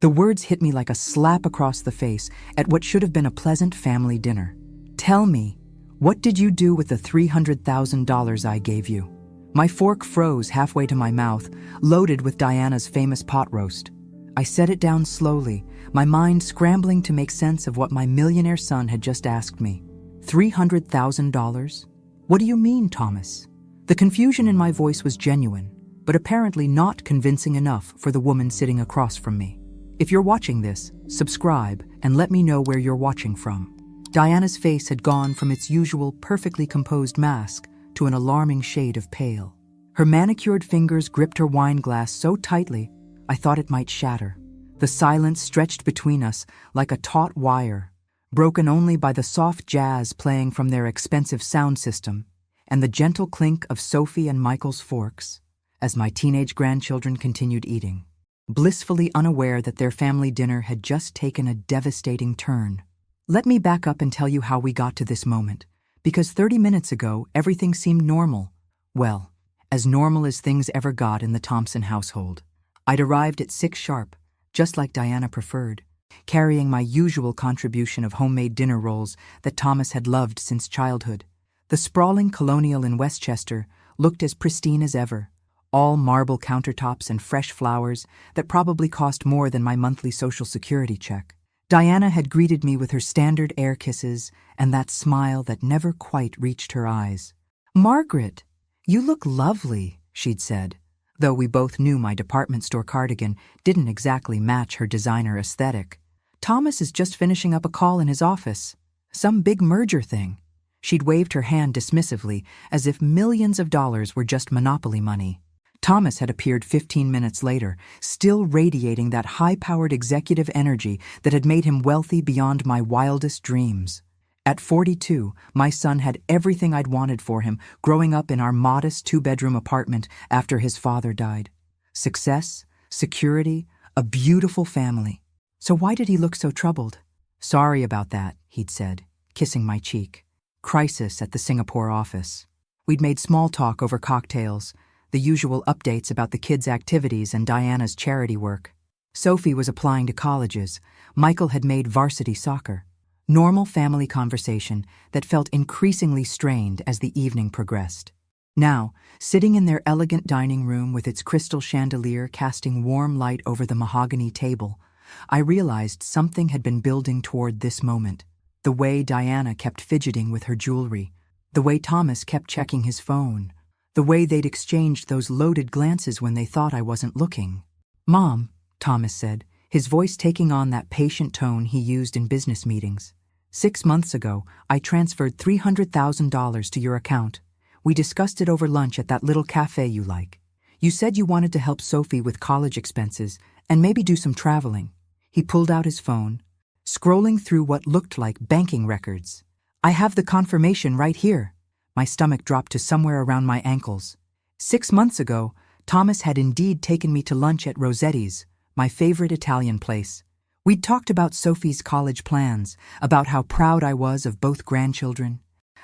The words hit me like a slap across the face at what should have been a pleasant family dinner. "Tell me, what did you do with the $300,000 I gave you?" My fork froze halfway to my mouth, loaded with Diana's famous pot roast. I set it down slowly, my mind scrambling to make sense of what my millionaire son had just asked me. $300,000? What do you mean, Thomas? The confusion in my voice was genuine, but apparently not convincing enough for the woman sitting across from me. If you're watching this, subscribe and let me know where you're watching from. Diana's face had gone from its usual perfectly composed mask to an alarming shade of pale. Her manicured fingers gripped her wine glass so tightly, I thought it might shatter. The silence stretched between us like a taut wire, broken only by the soft jazz playing from their expensive sound system and the gentle clink of Sophie and Michael's forks as my teenage grandchildren continued eating, blissfully unaware that their family dinner had just taken a devastating turn. Let me back up and tell you how we got to this moment, because 30 minutes ago everything seemed normal. Well, as normal as things ever got in the Thompson household. I'd arrived at 6 sharp, just like Diana preferred, carrying my usual contribution of homemade dinner rolls that Thomas had loved since childhood. The sprawling colonial in Westchester looked as pristine as ever, all marble countertops and fresh flowers that probably cost more than my monthly Social Security check. Diana had greeted me with her standard air kisses and that smile that never quite reached her eyes. "Margaret, you look lovely," she'd said, though we both knew my department store cardigan didn't exactly match her designer aesthetic. "Thomas is just finishing up a call in his office. Some big merger thing." She'd waved her hand dismissively, as if millions of dollars were just monopoly money. Thomas had appeared 15 minutes later, still radiating that high-powered executive energy that had made him wealthy beyond my wildest dreams. At 42, my son had everything I'd wanted for him growing up in our modest 2-bedroom apartment after his father died. Success, security, a beautiful family. So why did he look so troubled? "Sorry about that," he'd said, kissing my cheek. Crisis at the Singapore office. We'd made small talk over cocktails, the usual updates about the kids' activities and Diana's charity work. Sophie was applying to colleges. Michael had made varsity soccer. Normal family conversation that felt increasingly strained as the evening progressed. Now, sitting in their elegant dining room with its crystal chandelier casting warm light over the mahogany table, I realized something had been building toward this moment. The way Diana kept fidgeting with her jewelry, the way Thomas kept checking his phone, the way they'd exchanged those loaded glances when they thought I wasn't looking. "Mom," Thomas said, his voice taking on that patient tone he used in business meetings. "6 months ago, I transferred $300,000 to your account. We discussed it over lunch at that little cafe you like. You said you wanted to help Sophie with college expenses and maybe do some traveling." He pulled out his phone, scrolling through what looked like banking records. "I have the confirmation right here." My stomach dropped to somewhere around my ankles. 6 months ago, Thomas had indeed taken me to lunch at Rossetti's, my favorite Italian place. We'd talked about Sophie's college plans, about how proud I was of both grandchildren,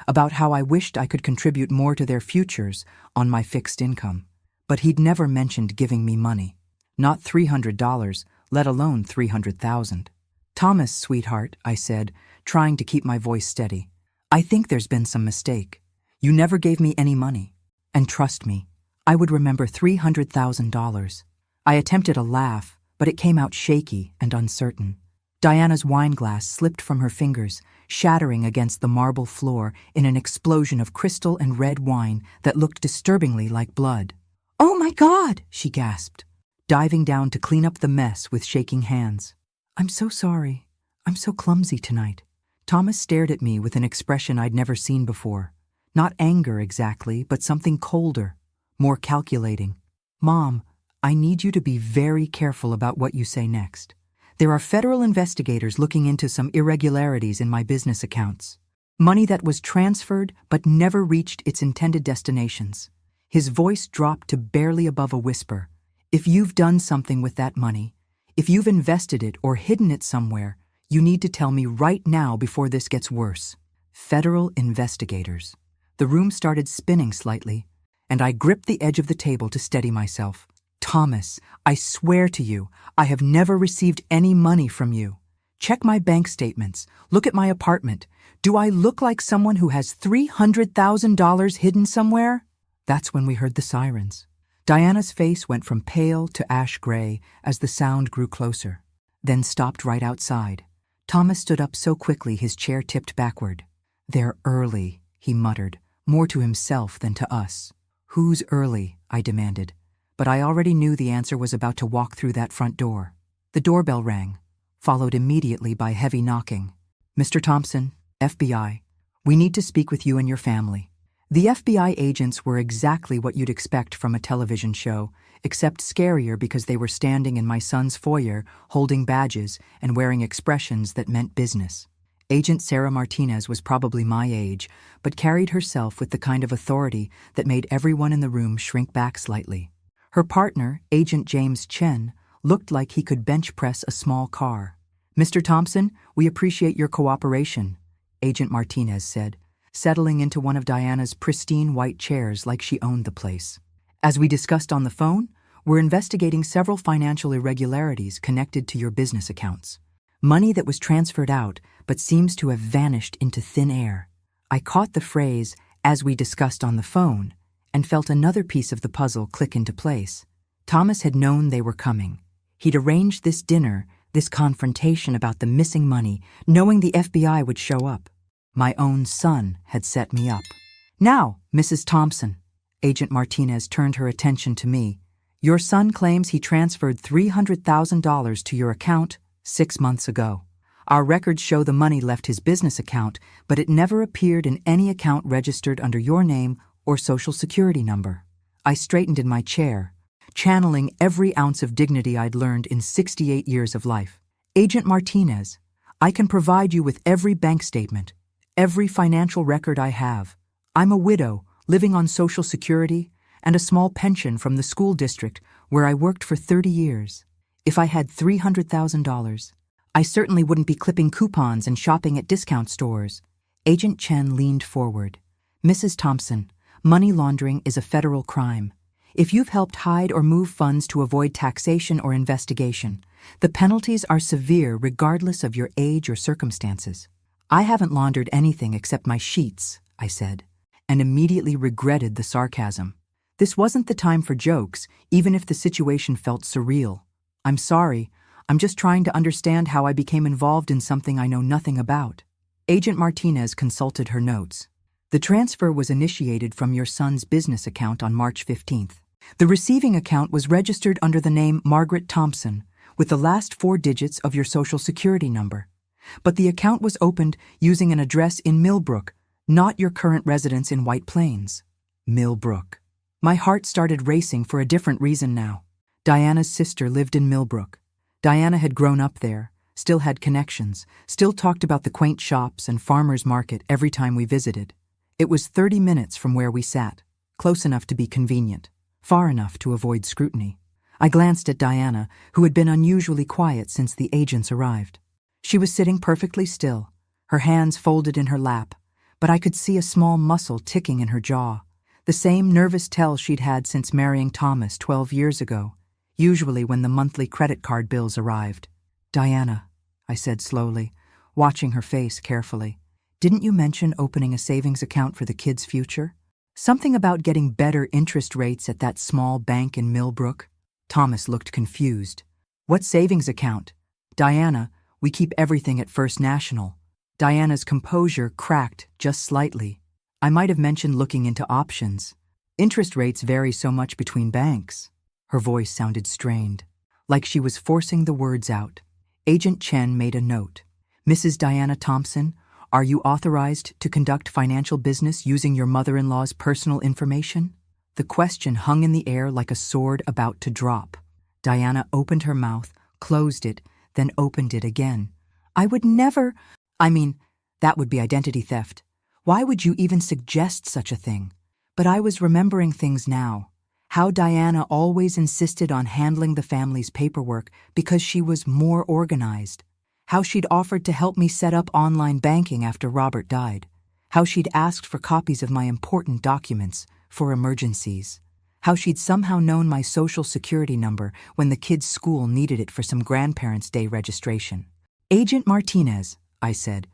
about how I wished I could contribute more to their futures on my fixed income. But he'd never mentioned giving me money. Not $300, let alone $300,000. "Thomas, sweetheart," I said, trying to keep my voice steady. "I think there's been some mistake. You never gave me any money. And trust me, I would remember $300,000. I attempted a laugh, but it came out shaky and uncertain. Diana's wine glass slipped from her fingers, shattering against the marble floor in an explosion of crystal and red wine that looked disturbingly like blood. "Oh my God!" she gasped, diving down to clean up the mess with shaking hands. "I'm so sorry. I'm so clumsy tonight." Thomas stared at me with an expression I'd never seen before. Not anger exactly, but something colder, more calculating. "Mom, I need you to be very careful about what you say next. There are federal investigators looking into some irregularities in my business accounts. Money that was transferred but never reached its intended destinations." His voice dropped to barely above a whisper. "If you've done something with that money, if you've invested it or hidden it somewhere, you need to tell me right now before this gets worse." Federal investigators. The room started spinning slightly, and I gripped the edge of the table to steady myself. Thomas, I swear to you, I have never received any money from you. Check my bank statements. Look at my apartment. Do I look like someone who has $300,000 hidden somewhere? That's when we heard the sirens. Diana's face went from pale to ash gray as the sound grew closer, then stopped right outside. Thomas stood up so quickly his chair tipped backward. "They're early," he muttered, more to himself than to us. "Who's early?" I demanded. But I already knew the answer was about to walk through that front door. The doorbell rang, followed immediately by heavy knocking. "Mr. Thompson, FBI, we need to speak with you and your family." The FBI agents were exactly what you'd expect from a television show, except scarier because they were standing in my son's foyer, holding badges and wearing expressions that meant business. Agent Sarah Martinez was probably my age, but carried herself with the kind of authority that made everyone in the room shrink back slightly. Her partner, Agent James Chen, looked like he could bench press a small car. "Mr. Thompson, we appreciate your cooperation," Agent Martinez said, settling into one of Diana's pristine white chairs like she owned the place. "As we discussed on the phone, we're investigating several financial irregularities connected to your business accounts. Money that was transferred out but seems to have vanished into thin air." I caught the phrase, "as we discussed on the phone," and felt another piece of the puzzle click into place. Thomas had known they were coming. He'd arranged this dinner, this confrontation about the missing money, knowing the FBI would show up. My own son had set me up. "Now, Mrs. Thompson," Agent Martinez turned her attention to me. "Your son claims he transferred $300,000 to your account 6 months ago. Our records show the money left his business account, but it never appeared in any account registered under your name or social security number." I straightened in my chair, channeling every ounce of dignity I'd learned in 68 years of life. "Agent Martinez, I can provide you with every bank statement, every financial record I have. I'm a widow, living on Social Security and a small pension from the school district where I worked for 30 years. If I had $300,000, I certainly wouldn't be clipping coupons and shopping at discount stores." Agent Chen leaned forward. "Mrs. Thompson, money laundering is a federal crime. If you've helped hide or move funds to avoid taxation or investigation, the penalties are severe regardless of your age or circumstances." "I haven't laundered anything except my sheets," I said, and immediately regretted the sarcasm. This wasn't the time for jokes, even if the situation felt surreal. "I'm sorry, I'm just trying to understand how I became involved in something I know nothing about." Agent Martinez consulted her notes. "The transfer was initiated from your son's business account on March 15th. The receiving account was registered under the name Margaret Thompson, with the last 4 digits of your social security number. But the account was opened using an address in Millbrook, not your current residence in White Plains." Millbrook. My heart started racing for a different reason now. Diana's sister lived in Millbrook. Diana had grown up there, still had connections, still talked about the quaint shops and farmers market every time we visited. It was 30 minutes from where we sat, close enough to be convenient, far enough to avoid scrutiny. I glanced at Diana, who had been unusually quiet since the agents arrived. She was sitting perfectly still, her hands folded in her lap, but I could see a small muscle ticking in her jaw, the same nervous tell she'd had since marrying Thomas 12 years ago, usually when the monthly credit card bills arrived. "Diana," I said slowly, watching her face carefully, "didn't you mention opening a savings account for the kids' future? Something about getting better interest rates at that small bank in Millbrook?" Thomas looked confused. "What savings account?" "Diana, we keep everything at First National." Diana's composure cracked just slightly. "I might have mentioned looking into options. Interest rates vary so much between banks." Her voice sounded strained, like she was forcing the words out. Agent Chen made a note. "Mrs. Diana Thompson, are you authorized to conduct financial business using your mother-in-law's personal information?" The question hung in the air like a sword about to drop. Diana opened her mouth, closed it, then opened it again. "I would never— that would be identity theft. Why would you even suggest such a thing?" But I was remembering things now. How Diana always insisted on handling the family's paperwork because she was more organized. How she'd offered to help me set up online banking after Robert died. How she'd asked for copies of my important documents for emergencies. how she'd somehow known my social security number when the kids' school needed it for some Grandparents' Day registration. "Agent Martinez," I said,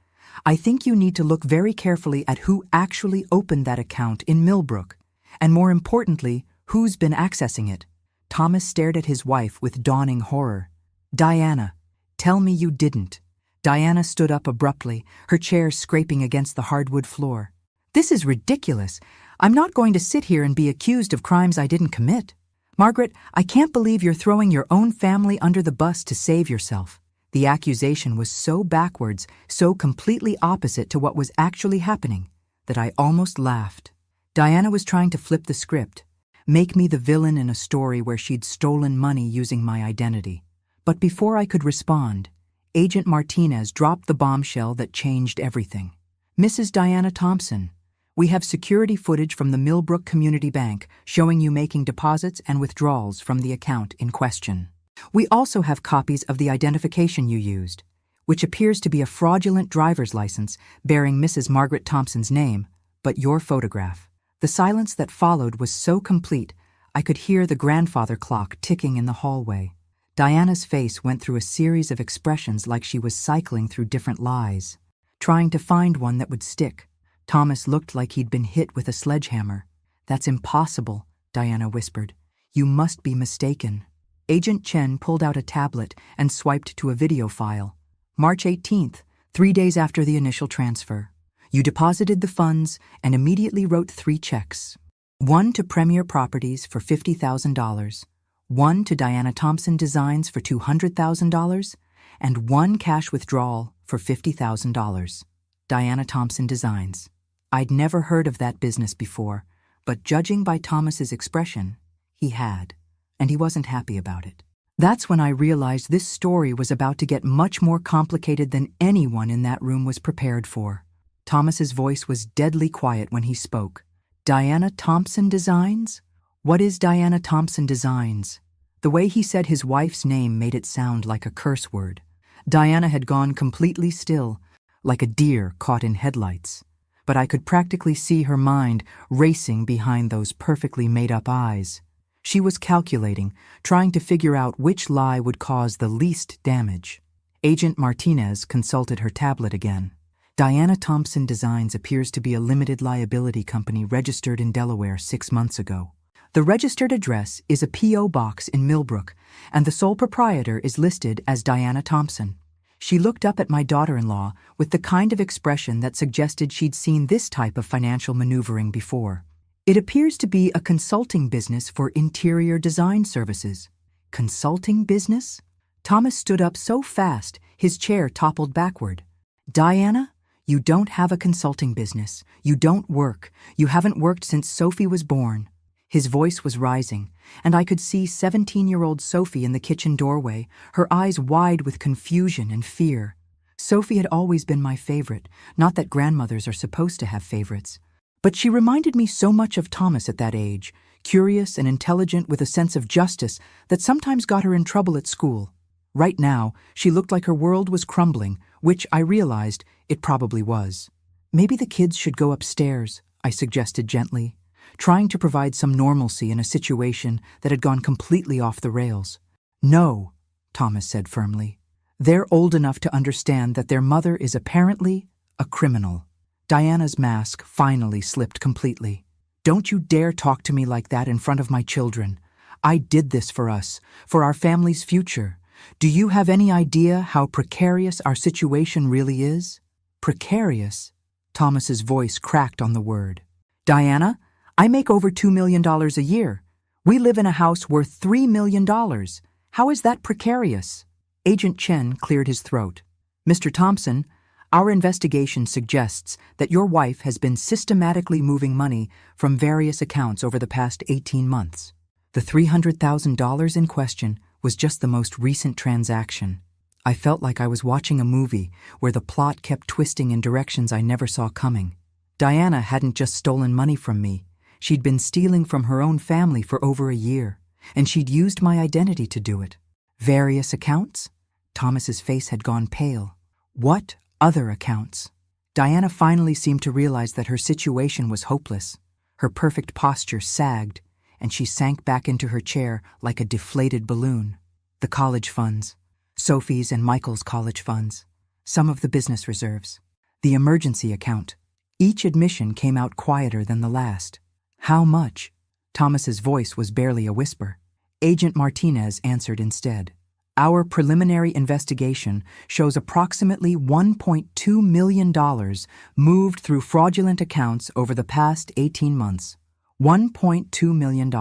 "I think you need to look very carefully at who actually opened that account in Millbrook, and more importantly, who's been accessing it." Thomas stared at his wife with dawning horror. "Diana, tell me you didn't." Diana stood up abruptly, her chair scraping against the hardwood floor. "This is ridiculous. I'm not going to sit here and be accused of crimes I didn't commit. Margaret, I can't believe you're throwing your own family under the bus to save yourself." The accusation was so backwards, so completely opposite to what was actually happening, that I almost laughed. Diana was trying to flip the script, make me the villain in a story where she'd stolen money using my identity. But before I could respond, Agent Martinez dropped the bombshell that changed everything. "Mrs. Diana Thompson, we have security footage from the Millbrook Community Bank showing you making deposits and withdrawals from the account in question. We also have copies of the identification you used, which appears to be a fraudulent driver's license bearing Mrs. Margaret Thompson's name, but your photograph." The silence that followed was so complete, I could hear the grandfather clock ticking in the hallway. Diana's face went through a series of expressions like she was cycling through different lies, trying to find one that would stick. Thomas looked like he'd been hit with a sledgehammer. "That's impossible," Diana whispered. "You must be mistaken." Agent Chen pulled out a tablet and swiped to a video file. "March 18th, 3 days after the initial transfer. You deposited the funds and immediately wrote 3 checks. One to Premier Properties for $50,000, one to Diana Thompson Designs for $200,000, and one cash withdrawal for $50,000. Diana Thompson Designs. I'd never heard of that business before, but judging by Thomas's expression, he had, and he wasn't happy about it. That's when I realized this story was about to get much more complicated than anyone in that room was prepared for. Thomas's voice was deadly quiet when he spoke. "Diana Thompson Designs? What is Diana Thompson Designs?" The way he said his wife's name made it sound like a curse word. Diana had gone completely still, like a deer caught in headlights. But I could practically see her mind racing behind those perfectly made-up eyes. She was calculating, trying to figure out which lie would cause the least damage. Agent Martinez consulted her tablet again. "Diana Thompson Designs appears to be a limited liability company registered in Delaware 6 months ago. The registered address is a P.O. box in Millbrook, and the sole proprietor is listed as Diana Thompson." She looked up at my daughter-in-law with the kind of expression that suggested she'd seen this type of financial maneuvering before. "It appears to be a consulting business for interior design services." "Consulting business?" Thomas stood up so fast, his chair toppled backward. "Diana, you don't have a consulting business. You don't work. You haven't worked since Sophie was born." His voice was rising, and I could see 17-year-old Sophie in the kitchen doorway, her eyes wide with confusion and fear. Sophie had always been my favorite, not that grandmothers are supposed to have favorites. But she reminded me so much of Thomas at that age, curious and intelligent with a sense of justice that sometimes got her in trouble at school. Right now, she looked like her world was crumbling, which I realized it probably was. "Maybe the kids should go upstairs," I suggested gently, trying to provide some normalcy in a situation that had gone completely off the rails. "No," Thomas said firmly. "They're old enough to understand that their mother is apparently a criminal." Diana's mask finally slipped completely. "Don't you dare talk to me like that in front of my children. I did this for us, for our family's future. Do you have any idea how precarious our situation really is?" "Precarious?" Thomas's voice cracked on the word. "Diana, I make over $2 million a year. We live in a house worth $3 million. How is that precarious?" Agent Chen cleared his throat. "Mr. Thompson, our investigation suggests that your wife has been systematically moving money from various accounts over the past 18 months. The $300,000 in question was just the most recent transaction. I felt like I was watching a movie where the plot kept twisting in directions I never saw coming. Diana hadn't just stolen money from me. She'd been stealing from her own family for over a year, and she'd used my identity to do it." "Various accounts?" Thomas's face had gone pale. "What other accounts?" Diana finally seemed to realize that her situation was hopeless. Her perfect posture sagged, and she sank back into her chair like a deflated balloon. The college funds, Sophie's and Michael's college funds, some of the business reserves, the emergency account. Each admission came out quieter than the last. How much? Thomas's voice was barely a whisper. Agent Martinez answered instead. Our preliminary investigation shows approximately $1.2 million moved through fraudulent accounts over the past 18 months. $1.2 million.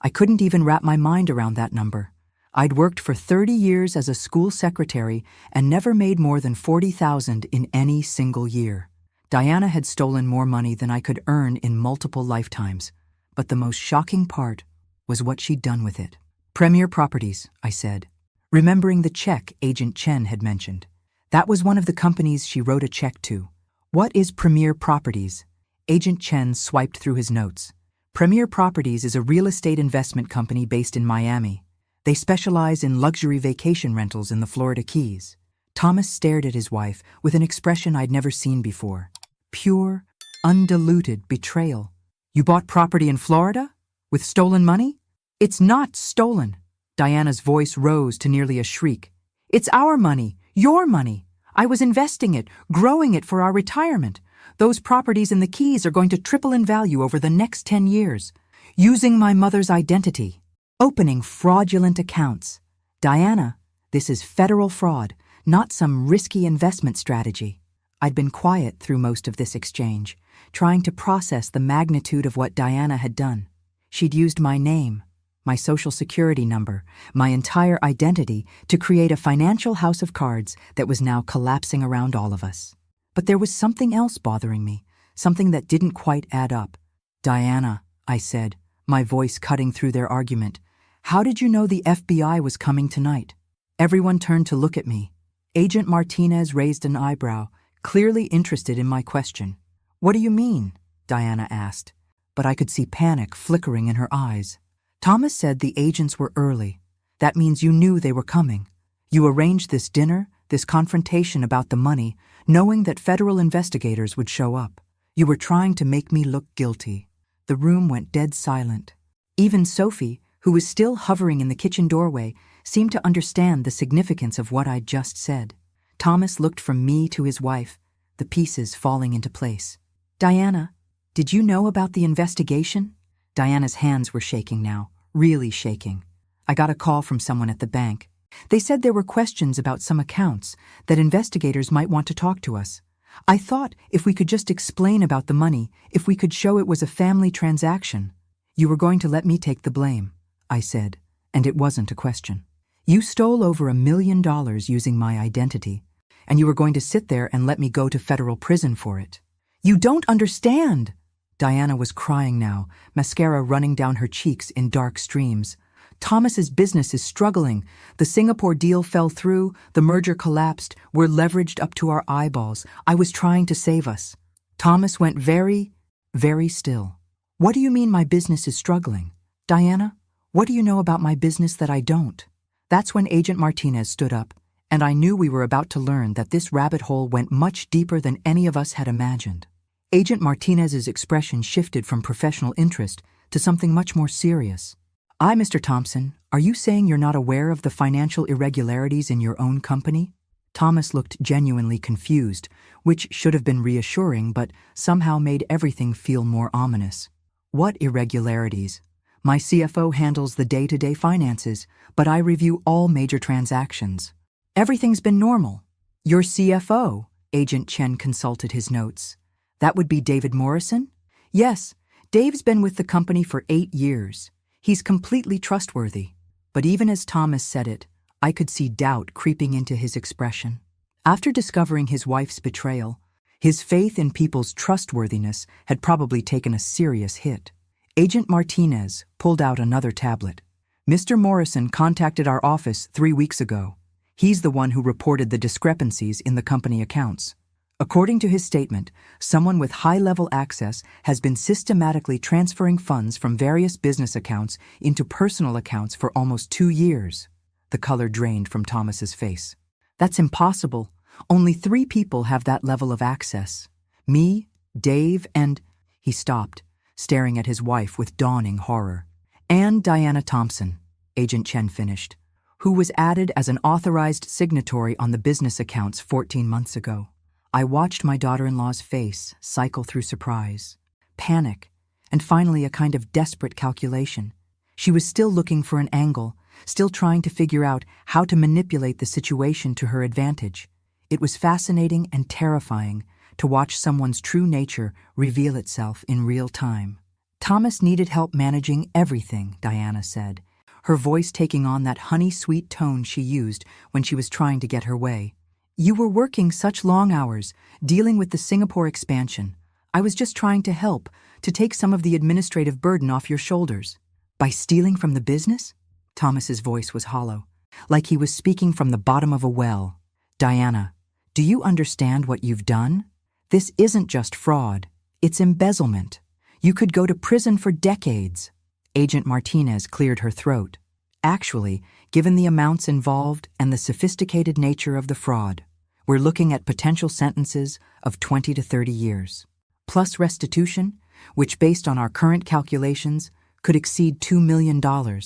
I couldn't even wrap my mind around that number. I'd worked for 30 years as a school secretary and never made more than $40,000 in any single year. Diana had stolen more money than I could earn in multiple lifetimes. But the most shocking part was what she'd done with it. Premier Properties, I said, remembering the check Agent Chen had mentioned. That was one of the companies she wrote a check to. What is Premier Properties? Agent Chen swiped through his notes. Premier Properties is a real estate investment company based in Miami. They specialize in luxury vacation rentals in the Florida Keys. Thomas stared at his wife with an expression I'd never seen before. Pure, undiluted betrayal. You bought property in Florida? With stolen money? It's not stolen. Diana's voice rose to nearly a shriek. It's our money, your money. I was investing it, growing it for our retirement. Those properties in the Keys are going to triple in value over the next 10 years. Using my mother's identity. Opening fraudulent accounts. Diana, this is federal fraud, not some risky investment strategy. I'd been quiet through most of this exchange, trying to process the magnitude of what Diana had done. She'd used my name, my social security number, my entire identity to create a financial house of cards that was now collapsing around all of us. But there was something else bothering me, something that didn't quite add up. Diana, I said, my voice cutting through their argument, how did you know the FBI was coming tonight? Everyone turned to look at me. Agent Martinez raised an eyebrow, clearly interested in my question. What do you mean? Diana asked, but I could see panic flickering in her eyes. Thomas said the agents were early. That means you knew they were coming. You arranged this dinner, this confrontation about the money, knowing that federal investigators would show up. You were trying to make me look guilty. The room went dead silent. Even Sophie, who was still hovering in the kitchen doorway, seemed to understand the significance of what I'd just said. Thomas looked from me to his wife, the pieces falling into place. Diana, did you know about the investigation? Diana's hands were shaking now, really shaking. I got a call from someone at the bank. They said there were questions about some accounts, that investigators might want to talk to us. I thought if we could just explain about the money, if we could show it was a family transaction. You were going to let me take the blame, I said, and it wasn't a question. You stole over $1 million using my identity, and you were going to sit there and let me go to federal prison for it. You don't understand! Diana was crying now, mascara running down her cheeks in dark streams. Thomas's business is struggling. The Singapore deal fell through, the merger collapsed, we're leveraged up to our eyeballs. I was trying to save us. Thomas went very, very still. What do you mean my business is struggling? Diana, what do you know about my business that I don't? That's when Agent Martinez stood up, and I knew we were about to learn that this rabbit hole went much deeper than any of us had imagined. Agent Martinez's expression shifted from professional interest to something much more serious. Mr. Thompson, are you saying you're not aware of the financial irregularities in your own company? Thomas looked genuinely confused, which should have been reassuring but somehow made everything feel more ominous. What irregularities? My CFO handles the day-to-day finances, but I review all major transactions. Everything's been normal. Your CFO? Agent Chen consulted his notes. That would be David Morrison? Yes, Dave's been with the company for 8 years. He's completely trustworthy. But even as Thomas said it, I could see doubt creeping into his expression. After discovering his wife's betrayal, his faith in people's trustworthiness had probably taken a serious hit. Agent Martinez pulled out another tablet. Mr. Morrison contacted our office 3 weeks ago. He's the one who reported the discrepancies in the company accounts. According to his statement, someone with high-level access has been systematically transferring funds from various business accounts into personal accounts for almost 2 years. The color drained from Thomas's face. That's impossible. Only 3 people have that level of access. Me, Dave, and... He stopped, staring at his wife with dawning horror. And Diana Thompson, Agent Chen finished, who was added as an authorized signatory on the business accounts 14 months ago. I watched my daughter-in-law's face cycle through surprise, panic, and finally a kind of desperate calculation. She was still looking for an angle, still trying to figure out how to manipulate the situation to her advantage. It was fascinating and terrifying to watch someone's true nature reveal itself in real time. Thomas needed help managing everything, Diana said, her voice taking on that honey-sweet tone she used when she was trying to get her way. You were working such long hours, dealing with the Singapore expansion. I was just trying to help, to take some of the administrative burden off your shoulders. By stealing from the business? Thomas's voice was hollow, like he was speaking from the bottom of a well. Diana, do you understand what you've done? This isn't just fraud, it's embezzlement. You could go to prison for decades. Agent Martinez cleared her throat. Actually, given the amounts involved and the sophisticated nature of the fraud, we're looking at potential sentences of 20 to 30 years. Plus restitution, which based on our current calculations, could exceed $2 million. $2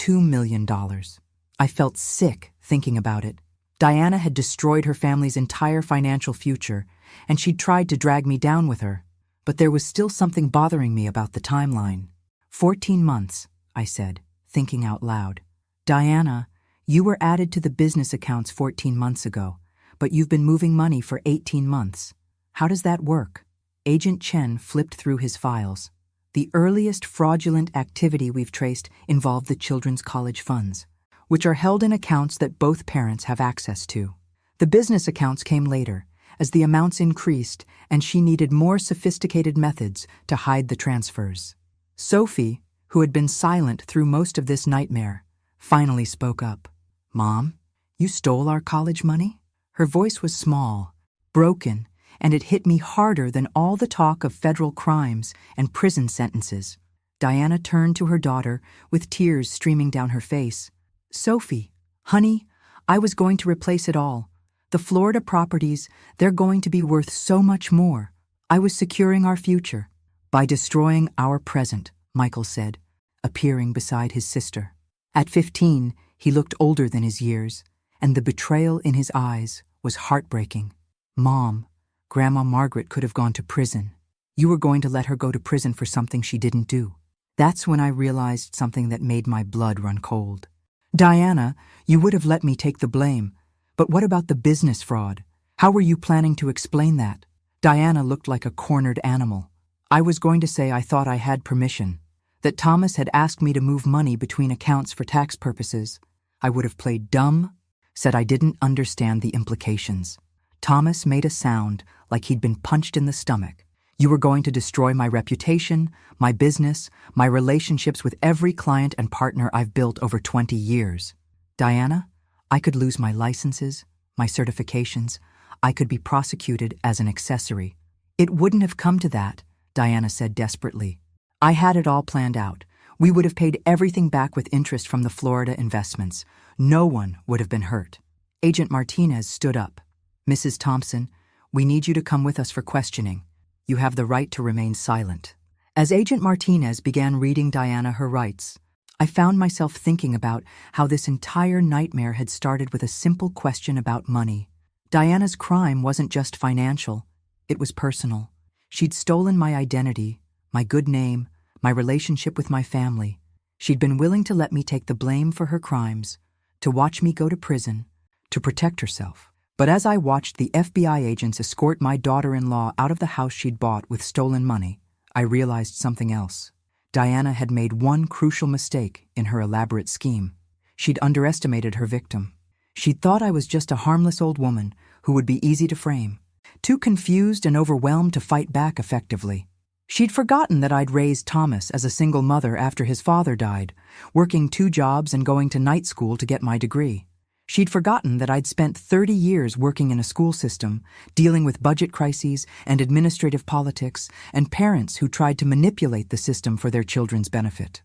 million. I felt sick thinking about it. Diana had destroyed her family's entire financial future, and she'd tried to drag me down with her. But there was still something bothering me about the timeline. 14 months, I said, thinking out loud. Diana, you were added to the business accounts 14 months ago, but you've been moving money for 18 months. How does that work? Agent Chen flipped through his files. The earliest fraudulent activity we've traced involved the children's college funds, which are held in accounts that both parents have access to. The business accounts came later, as the amounts increased and she needed more sophisticated methods to hide the transfers. Sophie, who had been silent through most of this nightmare, finally spoke up. Mom, you stole our college money? Her voice was small, broken, and it hit me harder than all the talk of federal crimes and prison sentences. Diana turned to her daughter with tears streaming down her face. Sophie, honey, I was going to replace it all. The Florida properties, they're going to be worth so much more. I was securing our future. By destroying our present, Michael said, appearing beside his sister. At 15, he looked older than his years, and the betrayal in his eyes was heartbreaking. Mom, Grandma Margaret could have gone to prison. You were going to let her go to prison for something she didn't do. That's when I realized something that made my blood run cold. Diana, you would have let me take the blame. But what about the business fraud? How were you planning to explain that? Diana looked like a cornered animal. I was going to say I thought I had permission, that Thomas had asked me to move money between accounts for tax purposes. I would have played dumb, said I didn't understand the implications. Thomas made a sound like he'd been punched in the stomach. You were going to destroy my reputation, my business, my relationships with every client and partner I've built over 20 years. Diana, I could lose my licenses, my certifications. I could be prosecuted as an accessory. It wouldn't have come to that, Diana said desperately. I had it all planned out. We would have paid everything back with interest from the Florida investments. No one would have been hurt. Agent Martinez stood up. Mrs. Thompson, we need you to come with us for questioning. You have the right to remain silent. As Agent Martinez began reading Diana her rights, I found myself thinking about how this entire nightmare had started with a simple question about money. Diana's crime wasn't just financial, it was personal. She'd stolen my identity, my good name, my relationship with my family. She'd been willing to let me take the blame for her crimes, to watch me go to prison, to protect herself. But as I watched the FBI agents escort my daughter-in-law out of the house she'd bought with stolen money, I realized something else. Diana had made one crucial mistake in her elaborate scheme. She'd underestimated her victim. She'd thought I was just a harmless old woman who would be easy to frame, too confused and overwhelmed to fight back effectively. She'd forgotten that I'd raised Thomas as a single mother after his father died, working 2 jobs and going to night school to get my degree. She'd forgotten that I'd spent 30 years working in a school system, dealing with budget crises and administrative politics, and parents who tried to manipulate the system for their children's benefit.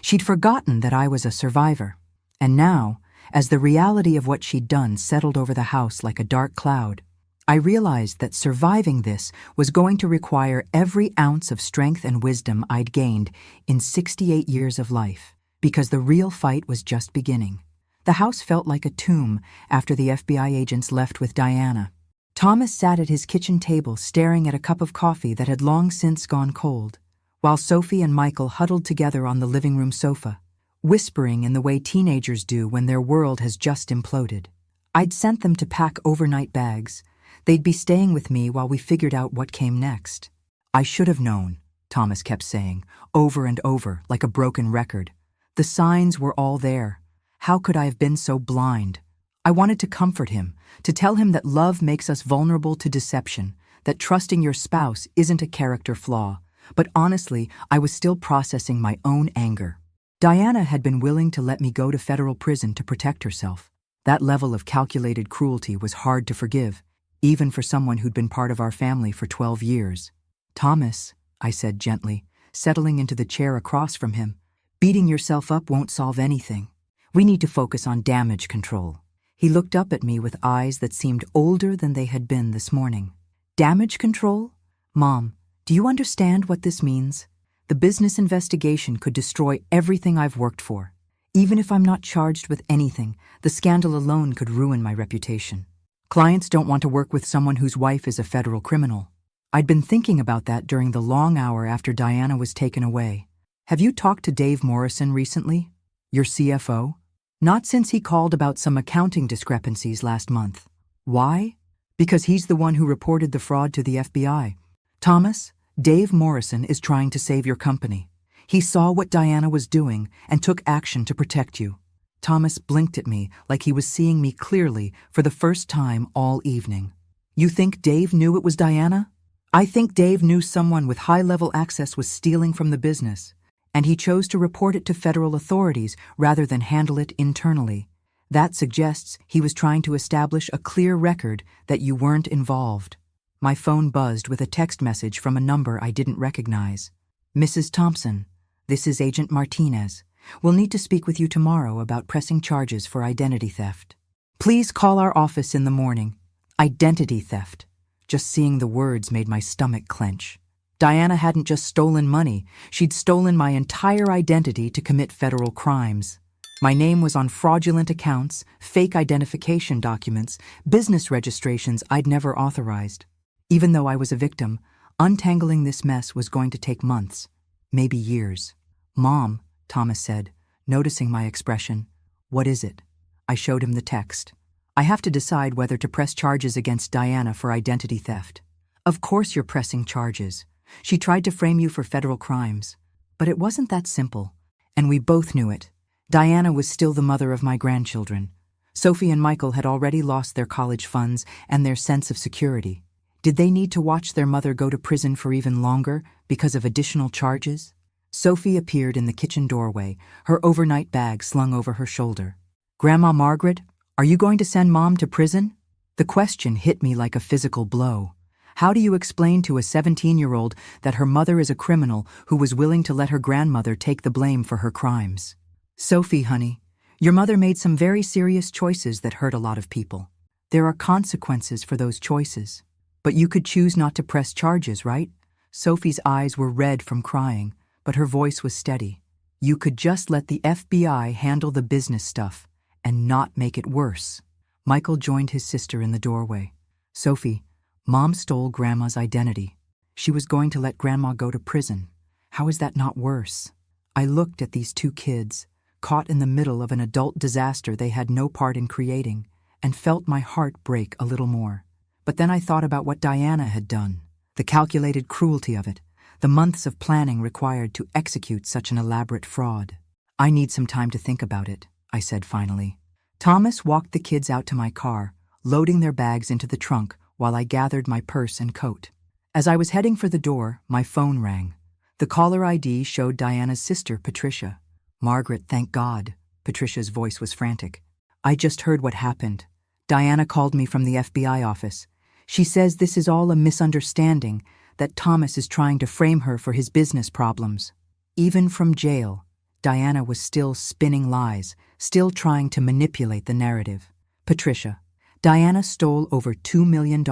She'd forgotten that I was a survivor. And now, as the reality of what she'd done settled over the house like a dark cloud, I realized that surviving this was going to require every ounce of strength and wisdom I'd gained in 68 years of life, because the real fight was just beginning. The house felt like a tomb after the FBI agents left with Diana. Thomas sat at his kitchen table staring at a cup of coffee that had long since gone cold, while Sophie and Michael huddled together on the living room sofa, whispering in the way teenagers do when their world has just imploded. I'd sent them to pack overnight bags. They'd be staying with me while we figured out what came next. I should have known, Thomas kept saying, over and over, like a broken record. The signs were all there. How could I have been so blind? I wanted to comfort him, to tell him that love makes us vulnerable to deception, that trusting your spouse isn't a character flaw. But honestly, I was still processing my own anger. Diana had been willing to let me go to federal prison to protect herself. That level of calculated cruelty was hard to forgive, even for someone who'd been part of our family for 12 years. Thomas, I said gently, settling into the chair across from him, beating yourself up won't solve anything. We need to focus on damage control. He looked up at me with eyes that seemed older than they had been this morning. Damage control? Mom, do you understand what this means? The business investigation could destroy everything I've worked for. Even if I'm not charged with anything, the scandal alone could ruin my reputation. Clients don't want to work with someone whose wife is a federal criminal. I'd been thinking about that during the long hour after Diana was taken away. Have you talked to Dave Morrison recently? Your CFO? Not since he called about some accounting discrepancies last month. Why? Because he's the one who reported the fraud to the FBI. Thomas, Dave Morrison is trying to save your company. He saw what Diana was doing and took action to protect you. Thomas blinked at me like he was seeing me clearly for the first time all evening. You think Dave knew it was Diana? I think Dave knew someone with high-level access was stealing from the business, and he chose to report it to federal authorities rather than handle it internally. That suggests he was trying to establish a clear record that you weren't involved. My phone buzzed with a text message from a number I didn't recognize. Mrs. Thompson, this is Agent Martinez. We'll need to speak with you tomorrow about pressing charges for identity theft. Please call our office in the morning. Identity theft. Just seeing the words made my stomach clench. Diana hadn't just stolen money, she'd stolen my entire identity to commit federal crimes. My name was on fraudulent accounts, fake identification documents, business registrations I'd never authorized. Even though I was a victim, untangling this mess was going to take months, maybe years. Mom, Thomas said, noticing my expression. What is it? I showed him the text. I have to decide whether to press charges against Diana for identity theft. Of course you're pressing charges. She tried to frame you for federal crimes. But it wasn't that simple. And we both knew it. Diana was still the mother of my grandchildren. Sophie and Michael had already lost their college funds and their sense of security. Did they need to watch their mother go to prison for even longer because of additional charges? Sophie appeared in the kitchen doorway, her overnight bag slung over her shoulder. Grandma Margaret, are you going to send Mom to prison? The question hit me like a physical blow. How do you explain to a 17-year-old that her mother is a criminal who was willing to let her grandmother take the blame for her crimes? Sophie, honey, your mother made some very serious choices that hurt a lot of people. There are consequences for those choices. But you could choose not to press charges, right? Sophie's eyes were red from crying, but her voice was steady. You could just let the FBI handle the business stuff and not make it worse. Michael joined his sister in the doorway. Sophie, Mom stole Grandma's identity. She was going to let Grandma go to prison. How is that not worse? I looked at these two kids, caught in the middle of an adult disaster they had no part in creating, and felt my heart break a little more. But then I thought about what Diana had done, the calculated cruelty of it, the months of planning required to execute such an elaborate fraud. I need some time to think about it, I said finally. Thomas walked the kids out to my car, loading their bags into the trunk while I gathered my purse and coat. As I was heading for the door, my phone rang. The caller ID showed Diana's sister, Patricia. Margaret, thank God. Patricia's voice was frantic. I just heard what happened. Diana called me from the FBI office. She says this is all a misunderstanding, that Thomas is trying to frame her for his business problems. Even from jail, Diana was still spinning lies, still trying to manipulate the narrative. Patricia, Diana stole over $2 million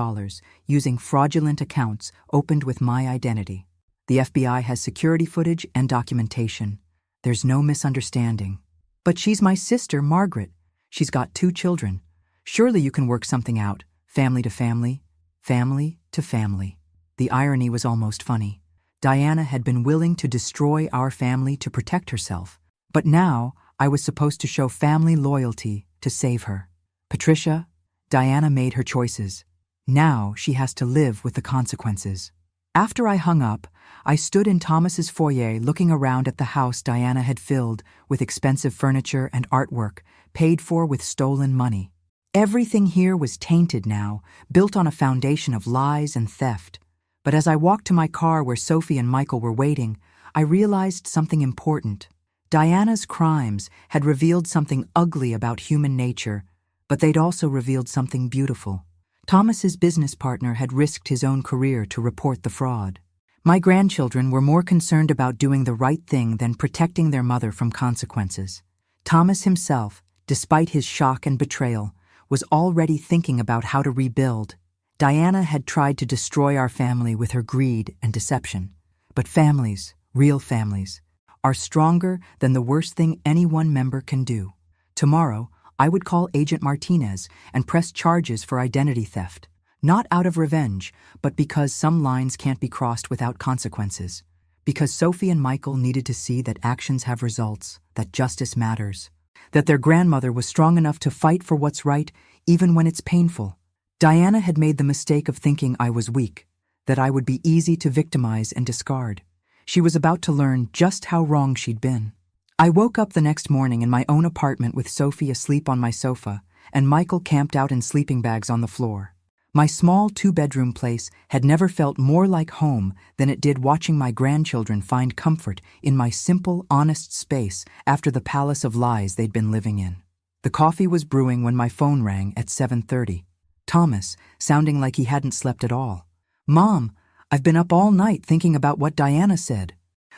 using fraudulent accounts opened with my identity. The FBI has security footage and documentation. There's no misunderstanding. But she's my sister, Margaret. She's got 2 children. Surely you can work something out, family to family, family to family. The irony was almost funny. Diana had been willing to destroy our family to protect herself, but now I was supposed to show family loyalty to save her. Patricia, Diana made her choices. Now she has to live with the consequences. After I hung up, I stood in Thomas's foyer looking around at the house Diana had filled with expensive furniture and artwork, paid for with stolen money. Everything here was tainted now, built on a foundation of lies and theft. But as I walked to my car where Sophie and Michael were waiting, I realized something important. Diana's crimes had revealed something ugly about human nature, but they'd also revealed something beautiful. Thomas's business partner had risked his own career to report the fraud. My grandchildren were more concerned about doing the right thing than protecting their mother from consequences. Thomas himself, despite his shock and betrayal, was already thinking about how to rebuild. Diana had tried to destroy our family with her greed and deception. But families, real families, are stronger than the worst thing any one member can do. Tomorrow, I would call Agent Martinez and press charges for identity theft, not out of revenge, but because some lines can't be crossed without consequences. Because Sophie and Michael needed to see that actions have results, that justice matters, that their grandmother was strong enough to fight for what's right, even when it's painful. Diana had made the mistake of thinking I was weak, that I would be easy to victimize and discard. She was about to learn just how wrong she'd been. I woke up the next morning in my own apartment with Sophie asleep on my sofa and Michael camped out in sleeping bags on the floor. My small 2-bedroom place had never felt more like home than it did watching my grandchildren find comfort in my simple, honest space after the palace of lies they'd been living in. The coffee was brewing when my phone rang at 7:30. Thomas, sounding like he hadn't slept at all. "Mom, I've been up all night thinking about what Diana said.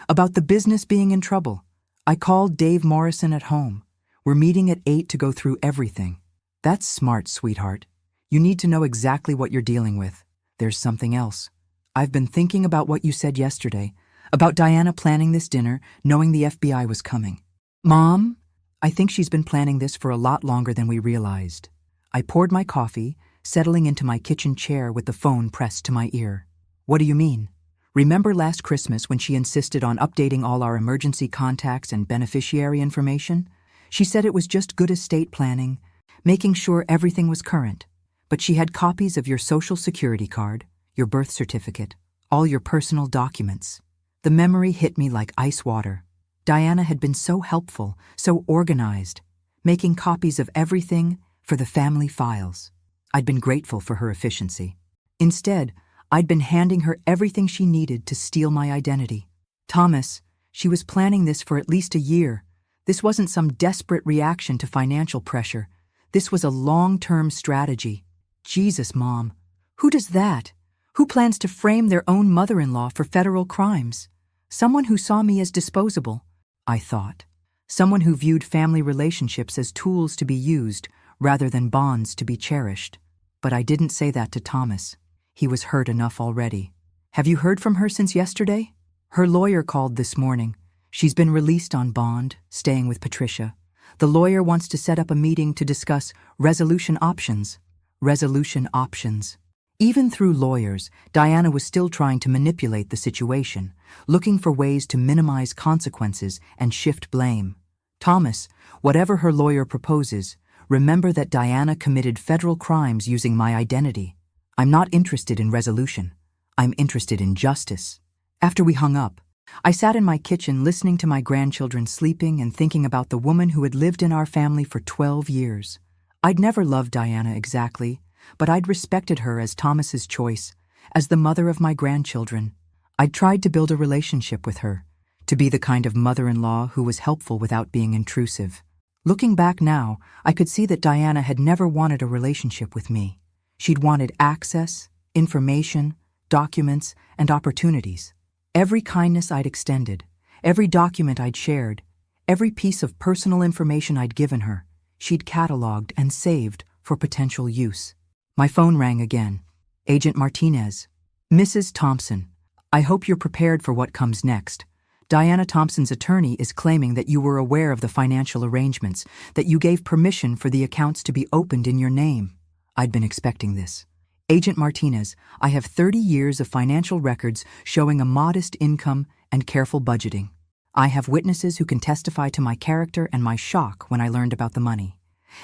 About the business being in trouble. I called Dave Morrison at home. We're meeting at 8 to go through everything." "That's smart, sweetheart. You need to know exactly what you're dealing with. There's something else. I've been thinking about what you said yesterday, about Diana planning this dinner, knowing the FBI was coming." "Mom, I think she's been planning this for a lot longer than we realized." I poured my coffee, settling into my kitchen chair with the phone pressed to my ear. "What do you mean? Remember last Christmas when she insisted on updating all our emergency contacts and beneficiary information? She said it was just good estate planning, making sure everything was current. But she had copies of your social security card, your birth certificate, all your personal documents. The memory hit me like ice water. Diana had been so helpful, so organized, making copies of everything for the family files. I'd been grateful for her efficiency. Instead, I'd been handing her everything she needed to steal my identity. Thomas, she was planning this for at least a year. This wasn't some desperate reaction to financial pressure. This was a long-term strategy. Jesus, Mom, who does that? Who plans to frame their own mother-in-law for federal crimes? Someone who saw me as disposable, I thought. Someone who viewed family relationships as tools to be used rather than bonds to be cherished. But I didn't say that to Thomas. He was hurt enough already. "Have you heard from her since yesterday?" "Her lawyer called this morning. She's been released on bond, staying with Patricia. The lawyer wants to set up a meeting to discuss resolution options." Resolution options. Even through lawyers, Diana was still trying to manipulate the situation, looking for ways to minimize consequences and shift blame. "Thomas, whatever her lawyer proposes, remember that Diana committed federal crimes using my identity. I'm not interested in resolution. I'm interested in justice." After we hung up, I sat in my kitchen listening to my grandchildren sleeping and thinking about the woman who had lived in our family for 12 years. I'd never loved Diana exactly, but I'd respected her as Thomas's choice, as the mother of my grandchildren. I'd tried to build a relationship with her, to be the kind of mother-in-law who was helpful without being intrusive. Looking back now, I could see that Diana had never wanted a relationship with me. She'd wanted access, information, documents, and opportunities. Every kindness I'd extended, every document I'd shared, every piece of personal information I'd given her, she'd cataloged and saved for potential use. My phone rang again. Agent Martinez. Mrs. Thompson, I hope you're prepared for what comes next. Diana Thompson's attorney is claiming that you were aware of the financial arrangements, that you gave permission for the accounts to be opened in your name. I'd been expecting this. Agent Martinez, I have 30 years of financial records showing a modest income and careful budgeting. I have witnesses who can testify to my character and my shock when I learned about the money.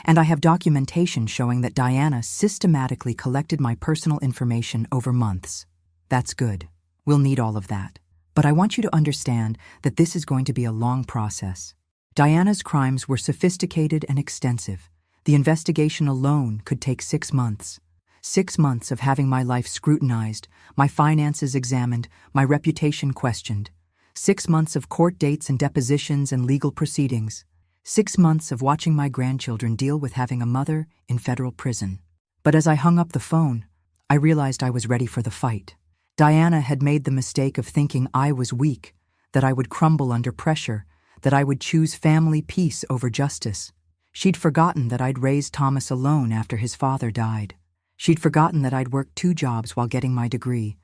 And I have documentation showing that Diana systematically collected my personal information over months. That's good. We'll need all of that. But I want you to understand that this is going to be a long process. Diana's crimes were sophisticated and extensive. The investigation alone could take 6 months. 6 months of having my life scrutinized, my finances examined, my reputation questioned. 6 months of court dates and depositions and legal proceedings. 6 months of watching my grandchildren deal with having a mother in federal prison. But as I hung up the phone, I realized I was ready for the fight. Diana had made the mistake of thinking I was weak, that I would crumble under pressure, that I would choose family peace over justice. She'd forgotten that I'd raised Thomas alone after his father died. She'd forgotten that I'd worked 2 jobs while getting my degree,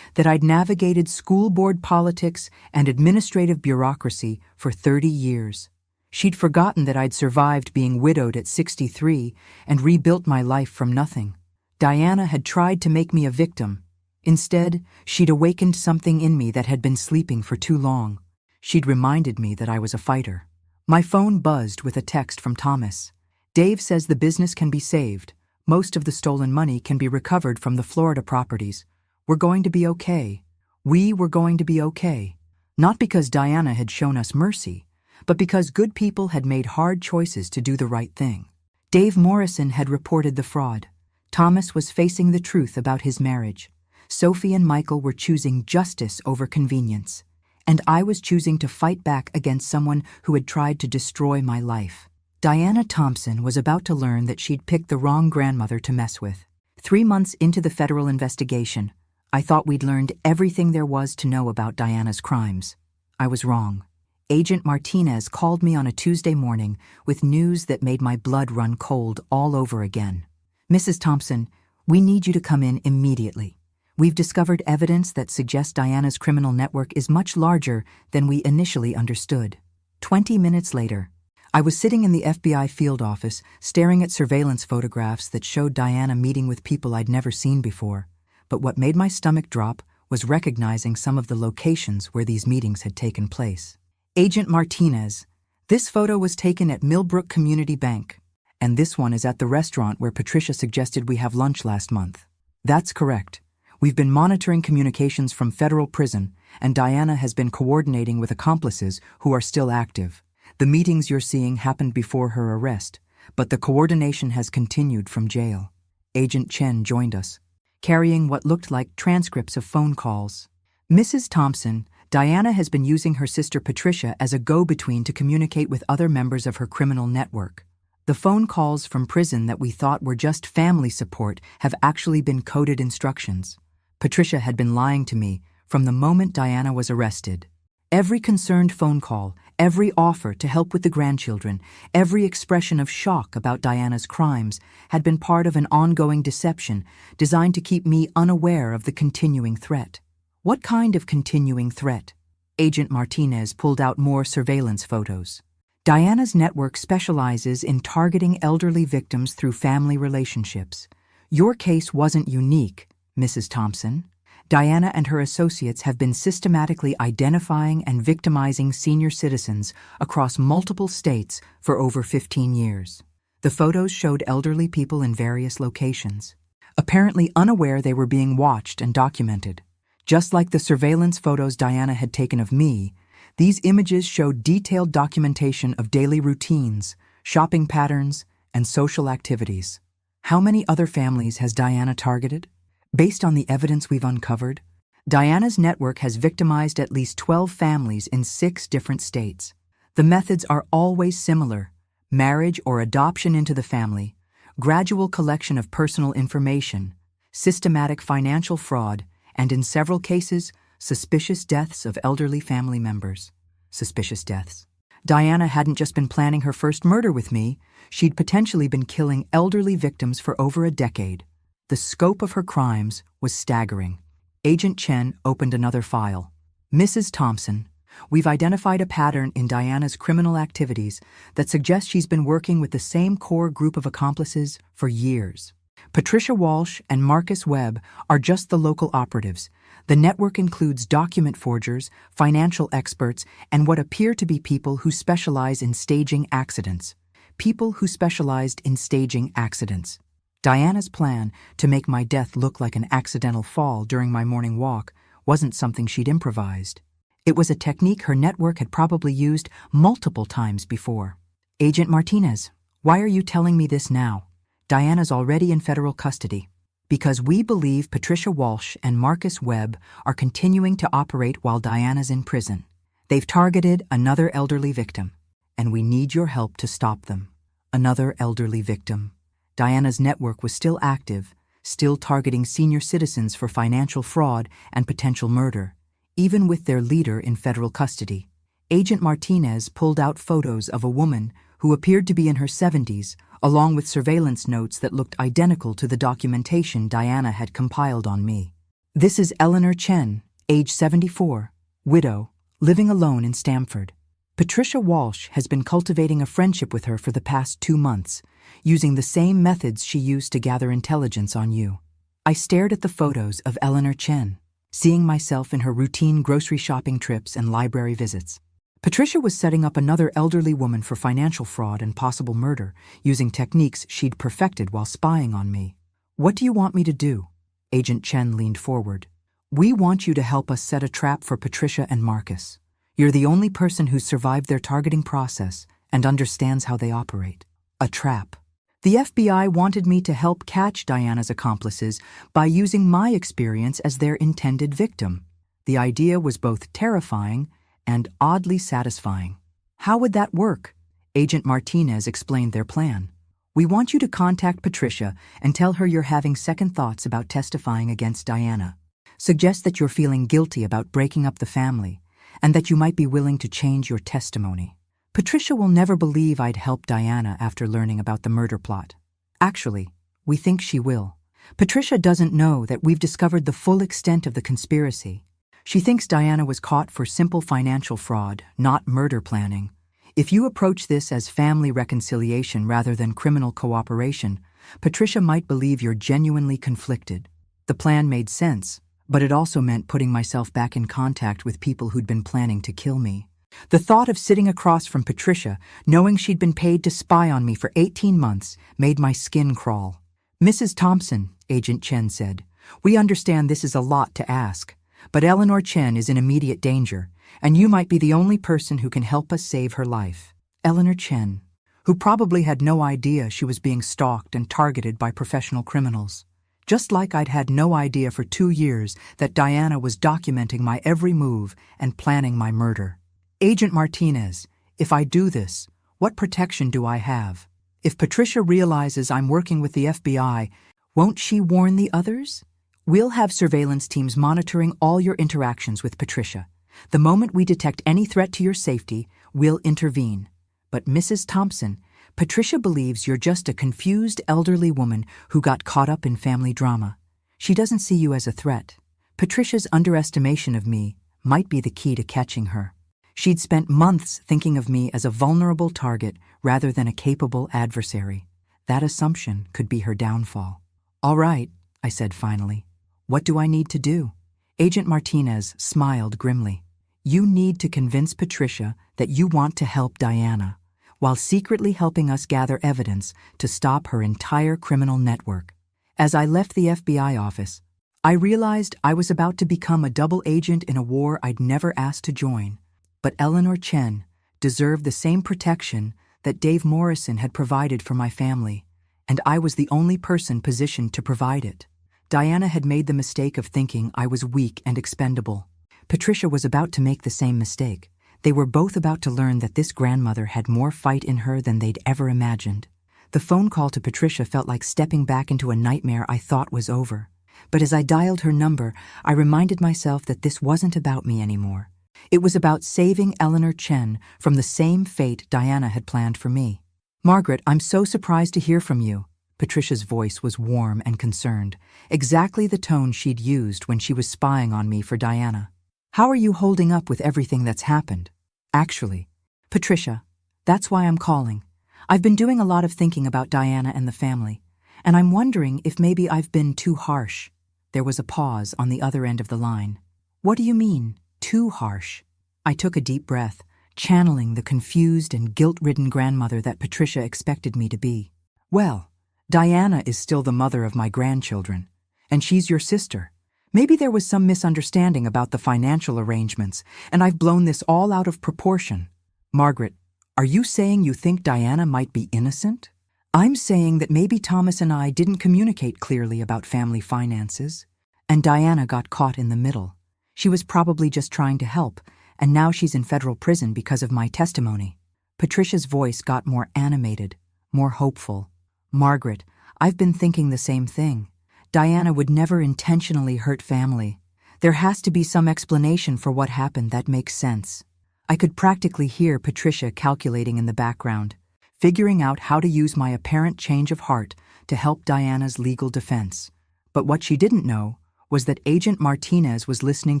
that I'd navigated school board politics and administrative bureaucracy for 30 years. She'd forgotten that I'd survived being widowed at 63 and rebuilt my life from nothing. Diana had tried to make me a victim. Instead, she'd awakened something in me that had been sleeping for too long. She'd reminded me that I was a fighter. My phone buzzed with a text from Thomas. Dave says the business can be saved. Most of the stolen money can be recovered from the Florida properties. We're going to be okay. We were going to be okay. Not because Diana had shown us mercy, but because good people had made hard choices to do the right thing. Dave Morrison had reported the fraud. Thomas was facing the truth about his marriage. Sophie and Michael were choosing justice over convenience, and I was choosing to fight back against someone who had tried to destroy my life. Diana Thompson was about to learn that she'd picked the wrong grandmother to mess with. 3 months into the federal investigation, I thought we'd learned everything there was to know about Diana's crimes. I was wrong. Agent Martinez called me on a Tuesday morning with news that made my blood run cold all over again. Mrs. Thompson, we need you to come in immediately. We've discovered evidence that suggests Diana's criminal network is much larger than we initially understood. 20 minutes later, I was sitting in the FBI field office staring at surveillance photographs that showed Diana meeting with people I'd never seen before. But what made my stomach drop was recognizing some of the locations where these meetings had taken place. Agent Martinez, this photo was taken at Millbrook Community Bank, and this one is at the restaurant where Patricia suggested we have lunch last month. That's correct. We've been monitoring communications from federal prison, and Diana has been coordinating with accomplices who are still active. The meetings you're seeing happened before her arrest, but the coordination has continued from jail. Agent Chen joined us, carrying what looked like transcripts of phone calls. Mrs. Thompson, Diana has been using her sister Patricia as a go-between to communicate with other members of her criminal network. The phone calls from prison that we thought were just family support have actually been coded instructions. Patricia had been lying to me from the moment Diana was arrested. Every concerned phone call, every offer to help with the grandchildren, every expression of shock about Diana's crimes had been part of an ongoing deception designed to keep me unaware of the continuing threat. What kind of continuing threat? Agent Martinez pulled out more surveillance photos. Diana's network specializes in targeting elderly victims through family relationships. Your case wasn't unique, Mrs. Thompson. Diana and her associates have been systematically identifying and victimizing senior citizens across multiple states for over 15 years. The photos showed elderly people in various locations, apparently unaware they were being watched and documented. Just like the surveillance photos Diana had taken of me, these images showed detailed documentation of daily routines, shopping patterns, and social activities. How many other families has Diana targeted? Based on the evidence we've uncovered, Diana's network has victimized at least 12 families in 6 different states. The methods are always similar: marriage or adoption into the family, gradual collection of personal information, systematic financial fraud, and in several cases, suspicious deaths of elderly family members. Suspicious deaths. Diana hadn't just been planning her first murder with me, she'd potentially been killing elderly victims for over a decade. The scope of her crimes was staggering. Agent Chen opened another file. Mrs. Thompson, we've identified a pattern in Diana's criminal activities that suggests she's been working with the same core group of accomplices for years. Patricia Walsh and Marcus Webb are just the local operatives. The network includes document forgers, financial experts, and what appear to be people who specialize in staging accidents. People who specialized in staging accidents. Diana's plan to make my death look like an accidental fall during my morning walk wasn't something she'd improvised. It was a technique her network had probably used multiple times before. Agent Martinez, why are you telling me this now? Diana's already in federal custody. Because we believe Patricia Walsh and Marcus Webb are continuing to operate while Diana's in prison. They've targeted another elderly victim, and we need your help to stop them. Another elderly victim. Diana's network was still active, still targeting senior citizens for financial fraud and potential murder, even with their leader in federal custody. Agent Martinez pulled out photos of a woman who appeared to be in her 70s, along with surveillance notes that looked identical to the documentation Diana had compiled on me. This is Eleanor Chen, age 74, widow, living alone in Stamford. Patricia Walsh has been cultivating a friendship with her for the past 2 months, using the same methods she used to gather intelligence on you. I stared at the photos of Eleanor Chen, seeing myself in her routine grocery shopping trips and library visits. Patricia was setting up another elderly woman for financial fraud and possible murder, using techniques she'd perfected while spying on me. What do you want me to do? Agent Chen leaned forward. We want you to help us set a trap for Patricia and Marcus. You're the only person who's survived their targeting process and understands how they operate. A trap. The FBI wanted me to help catch Diana's accomplices by using my experience as their intended victim. The idea was both terrifying and oddly satisfying. How would that work? Agent Martinez explained their plan. We want you to contact Patricia and tell her you're having second thoughts about testifying against Diana. Suggest that you're feeling guilty about breaking up the family and that you might be willing to change your testimony. Patricia will never believe I'd helped Diana after learning about the murder plot. Actually, we think she will. Patricia doesn't know that we've discovered the full extent of the conspiracy. She thinks Diana was caught for simple financial fraud, not murder planning. If you approach this as family reconciliation rather than criminal cooperation, Patricia might believe you're genuinely conflicted. The plan made sense, but it also meant putting myself back in contact with people who'd been planning to kill me. The thought of sitting across from Patricia, knowing she'd been paid to spy on me for 18 months, made my skin crawl. Mrs. Thompson, Agent Chen said, we understand this is a lot to ask, but Eleanor Chen is in immediate danger, and you might be the only person who can help us save her life. Eleanor Chen, who probably had no idea she was being stalked and targeted by professional criminals. Just like I'd had no idea for 2 years that Diana was documenting my every move and planning my murder. Agent Martinez, if I do this, what protection do I have? If Patricia realizes I'm working with the FBI, won't she warn the others? We'll have surveillance teams monitoring all your interactions with Patricia. The moment we detect any threat to your safety, we'll intervene. But Mrs. Thompson, Patricia believes you're just a confused elderly woman who got caught up in family drama. She doesn't see you as a threat. Patricia's underestimation of me might be the key to catching her. She'd spent months thinking of me as a vulnerable target rather than a capable adversary. That assumption could be her downfall. All right, I said finally. What do I need to do? Agent Martinez smiled grimly. You need to convince Patricia that you want to help Diana, while secretly helping us gather evidence to stop her entire criminal network. As I left the FBI office, I realized I was about to become a double agent in a war I'd never asked to join. But Eleanor Chen deserved the same protection that Dave Morrison had provided for my family, and I was the only person positioned to provide it. Diana had made the mistake of thinking I was weak and expendable. Patricia was about to make the same mistake. They were both about to learn that this grandmother had more fight in her than they'd ever imagined. The phone call to Patricia felt like stepping back into a nightmare I thought was over. But as I dialed her number, I reminded myself that this wasn't about me anymore. It was about saving Eleanor Chen from the same fate Diana had planned for me. "Margaret, I'm so surprised to hear from you." Patricia's voice was warm and concerned, exactly the tone she'd used when she was spying on me for Diana. "How are you holding up with everything that's happened?" "Actually, Patricia, that's why I'm calling. I've been doing a lot of thinking about Diana and the family, and I'm wondering if maybe I've been too harsh." There was a pause on the other end of the line. "What do you mean, too harsh?" I took a deep breath, channeling the confused and guilt-ridden grandmother that Patricia expected me to be. "Well, Diana is still the mother of my grandchildren, and she's your sister. Maybe there was some misunderstanding about the financial arrangements, and I've blown this all out of proportion." "Margaret, are you saying you think Diana might be innocent?" "I'm saying that maybe Thomas and I didn't communicate clearly about family finances, and Diana got caught in the middle. She was probably just trying to help, and now she's in federal prison because of my testimony." Patricia's voice got more animated, more hopeful. "Margaret, I've been thinking the same thing. Diana would never intentionally hurt family. There has to be some explanation for what happened that makes sense." I could practically hear Patricia calculating in the background, figuring out how to use my apparent change of heart to help Diana's legal defense. But what she didn't know was that Agent Martinez was listening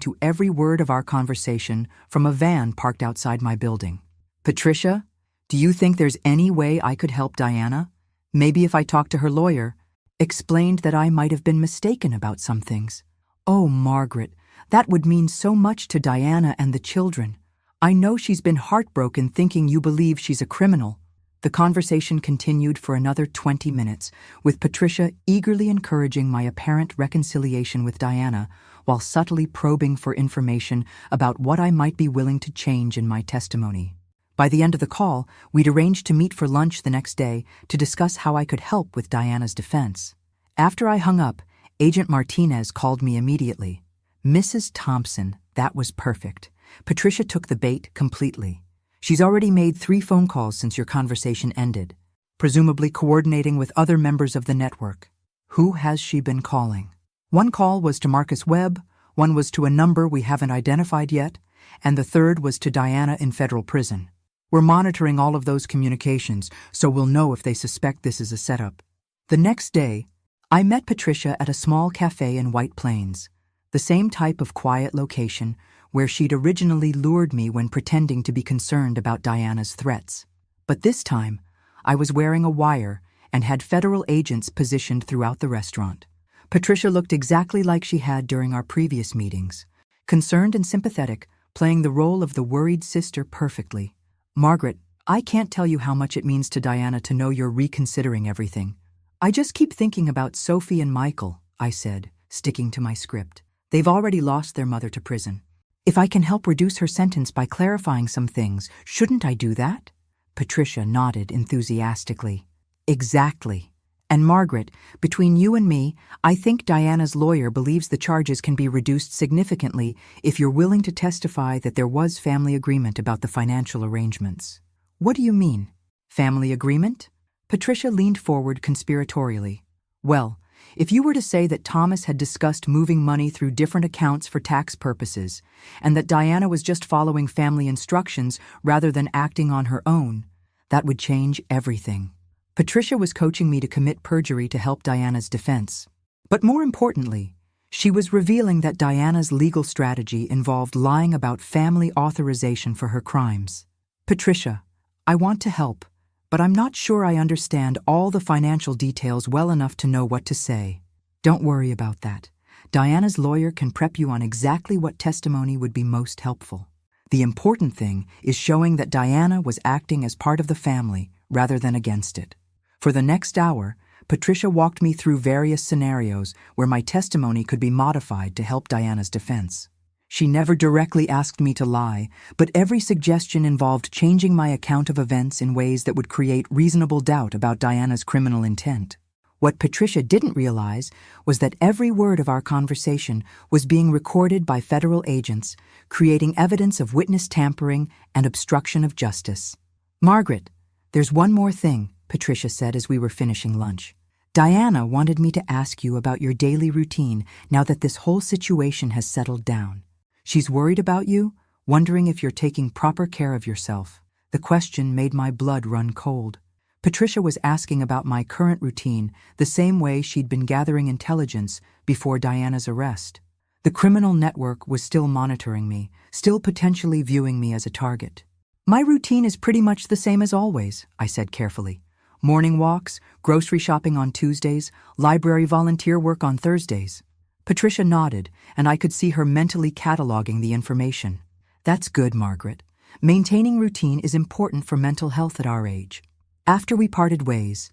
to every word of our conversation from a van parked outside my building. "Patricia, do you think there's any way I could help Diana? Maybe if I talked to her lawyer, explained that I might have been mistaken about some things." "Oh, Margaret, that would mean so much to Diana and the children. I know she's been heartbroken thinking you believe she's a criminal." The conversation continued for another 20 minutes, with Patricia eagerly encouraging my apparent reconciliation with Diana while subtly probing for information about what I might be willing to change in my testimony. By the end of the call, we'd arranged to meet for lunch the next day to discuss how I could help with Diana's defense. After I hung up, Agent Martinez called me immediately. "Mrs. Thompson, that was perfect. Patricia took the bait completely. She's already made 3 phone calls since your conversation ended, presumably coordinating with other members of the network." "Who has she been calling?" "One call was to Marcus Webb, one was to a number we haven't identified yet, and the third was to Diana in federal prison. We're monitoring all of those communications, so we'll know if they suspect this is a setup." The next day, I met Patricia at a small cafe in White Plains, the same type of quiet location where she'd originally lured me when pretending to be concerned about Diana's threats. But this time, I was wearing a wire and had federal agents positioned throughout the restaurant. Patricia looked exactly like she had during our previous meetings, concerned and sympathetic, playing the role of the worried sister perfectly. "Margaret, I can't tell you how much it means to Diana to know you're reconsidering everything. I just keep thinking about Sophie and Michael," I said, sticking to my script. "They've already lost their mother to prison. If I can help reduce her sentence by clarifying some things, shouldn't I do that?" Patricia nodded enthusiastically. "Exactly. And Margaret, between you and me, I think Diana's lawyer believes the charges can be reduced significantly if you're willing to testify that there was family agreement about the financial arrangements." "What do you mean? Family agreement?" Patricia leaned forward conspiratorially. "Well, if you were to say that Thomas had discussed moving money through different accounts for tax purposes, and that Diana was just following family instructions rather than acting on her own, that would change everything." Patricia was coaching me to commit perjury to help Diana's defense. But more importantly, she was revealing that Diana's legal strategy involved lying about family authorization for her crimes. "Patricia, I want to help, but I'm not sure I understand all the financial details well enough to know what to say." "Don't worry about that. Diana's lawyer can prep you on exactly what testimony would be most helpful. The important thing is showing that Diana was acting as part of the family rather than against it." For the next hour, Patricia walked me through various scenarios where my testimony could be modified to help Diana's defense. She never directly asked me to lie, but every suggestion involved changing my account of events in ways that would create reasonable doubt about Diana's criminal intent. What Patricia didn't realize was that every word of our conversation was being recorded by federal agents, creating evidence of witness tampering and obstruction of justice. "Margaret, there's one more thing," Patricia said as we were finishing lunch. "Diana wanted me to ask you about your daily routine now that this whole situation has settled down. She's worried about you, wondering if you're taking proper care of yourself. The question made my blood run cold. Patricia was asking about my current routine the same way she'd been gathering intelligence before Diana's arrest. The criminal network was still monitoring me, still potentially viewing me as a target. My routine is pretty much the same as always, I said carefully. Morning walks, grocery shopping on Tuesdays, library volunteer work on Thursdays. Patricia nodded, and I could see her mentally cataloging the information. That's good, Margaret. Maintaining routine is important for mental health at our age. After we parted ways,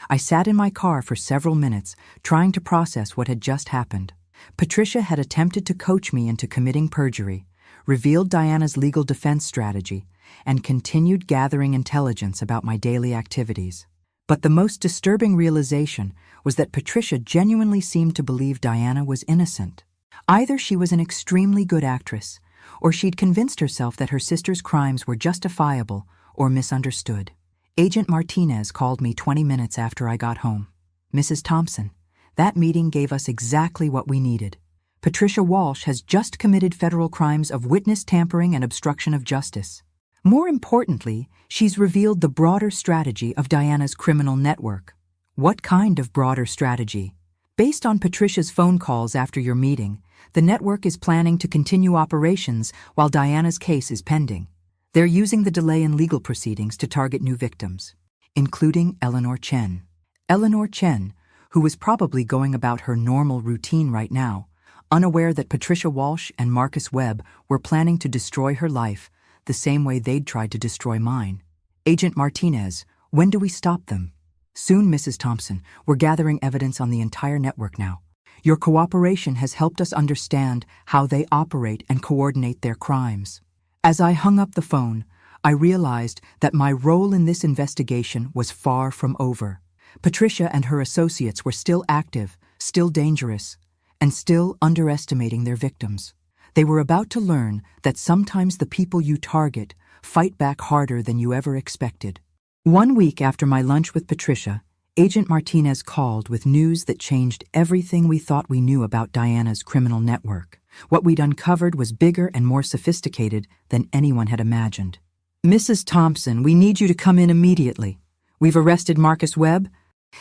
I sat in my car for several minutes, trying to process what had just happened. Patricia had attempted to coach me into committing perjury, revealed Diana's legal defense strategy, and continued gathering intelligence about my daily activities. But the most disturbing realization was that Patricia genuinely seemed to believe Diana was innocent. Either she was an extremely good actress, or she'd convinced herself that her sister's crimes were justifiable or misunderstood. Agent Martinez called me 20 minutes after I got home. Mrs. Thompson, that meeting gave us exactly what we needed. Patricia Walsh has just committed federal crimes of witness tampering and obstruction of justice. More importantly, she's revealed the broader strategy of Diana's criminal network. What kind of broader strategy? Based on Patricia's phone calls after your meeting, the network is planning to continue operations while Diana's case is pending. They're using the delay in legal proceedings to target new victims, including Eleanor Chen. Eleanor Chen, who was probably going about her normal routine right now, unaware that Patricia Walsh and Marcus Webb were planning to destroy her life the same way they'd tried to destroy mine. Agent Martinez, when do we stop them? Soon, Mrs. Thompson. We're gathering evidence on the entire network now. Your cooperation has helped us understand how they operate and coordinate their crimes. As I hung up the phone, I realized that my role in this investigation was far from over. Patricia and her associates were still active, still dangerous, and still underestimating their victims. They were about to learn that sometimes the people you target fight back harder than you ever expected. 1 week after my lunch with Patricia, Agent Martinez called with news that changed everything we thought we knew about Diana's criminal network. What we'd uncovered was bigger and more sophisticated than anyone had imagined. Mrs. Thompson, we need you to come in immediately. We've arrested Marcus Webb,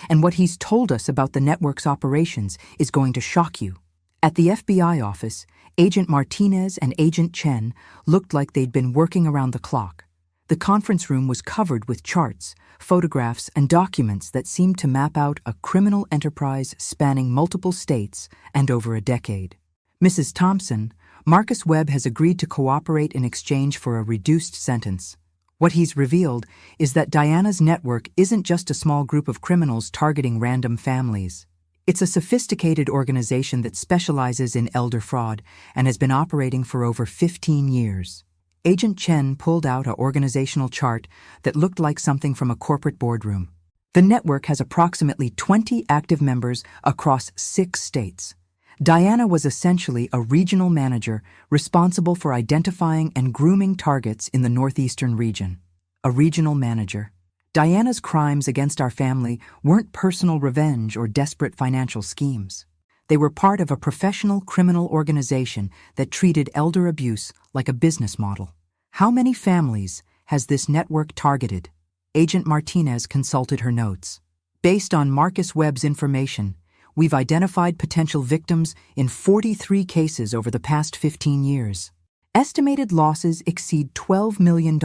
and what he's told us about the network's operations is going to shock you. At the FBI office, Agent Martinez and Agent Chen looked like they'd been working around the clock. The conference room was covered with charts, photographs, and documents that seemed to map out a criminal enterprise spanning multiple states and over a decade. Mrs. Thompson, Marcus Webb has agreed to cooperate in exchange for a reduced sentence. What he's revealed is that Diana's network isn't just a small group of criminals targeting random families. It's a sophisticated organization that specializes in elder fraud and has been operating for over 15 years. Agent Chen pulled out an organizational chart that looked like something from a corporate boardroom. The network has approximately 20 active members across 6 states. Diana was essentially a regional manager responsible for identifying and grooming targets in the northeastern region. A regional manager. Diana's crimes against our family weren't personal revenge or desperate financial schemes. They were part of a professional criminal organization that treated elder abuse like a business model. How many families has this network targeted? Agent Martinez consulted her notes. Based on Marcus Webb's information, we've identified potential victims in 43 cases over the past 15 years. Estimated losses exceed $12 million,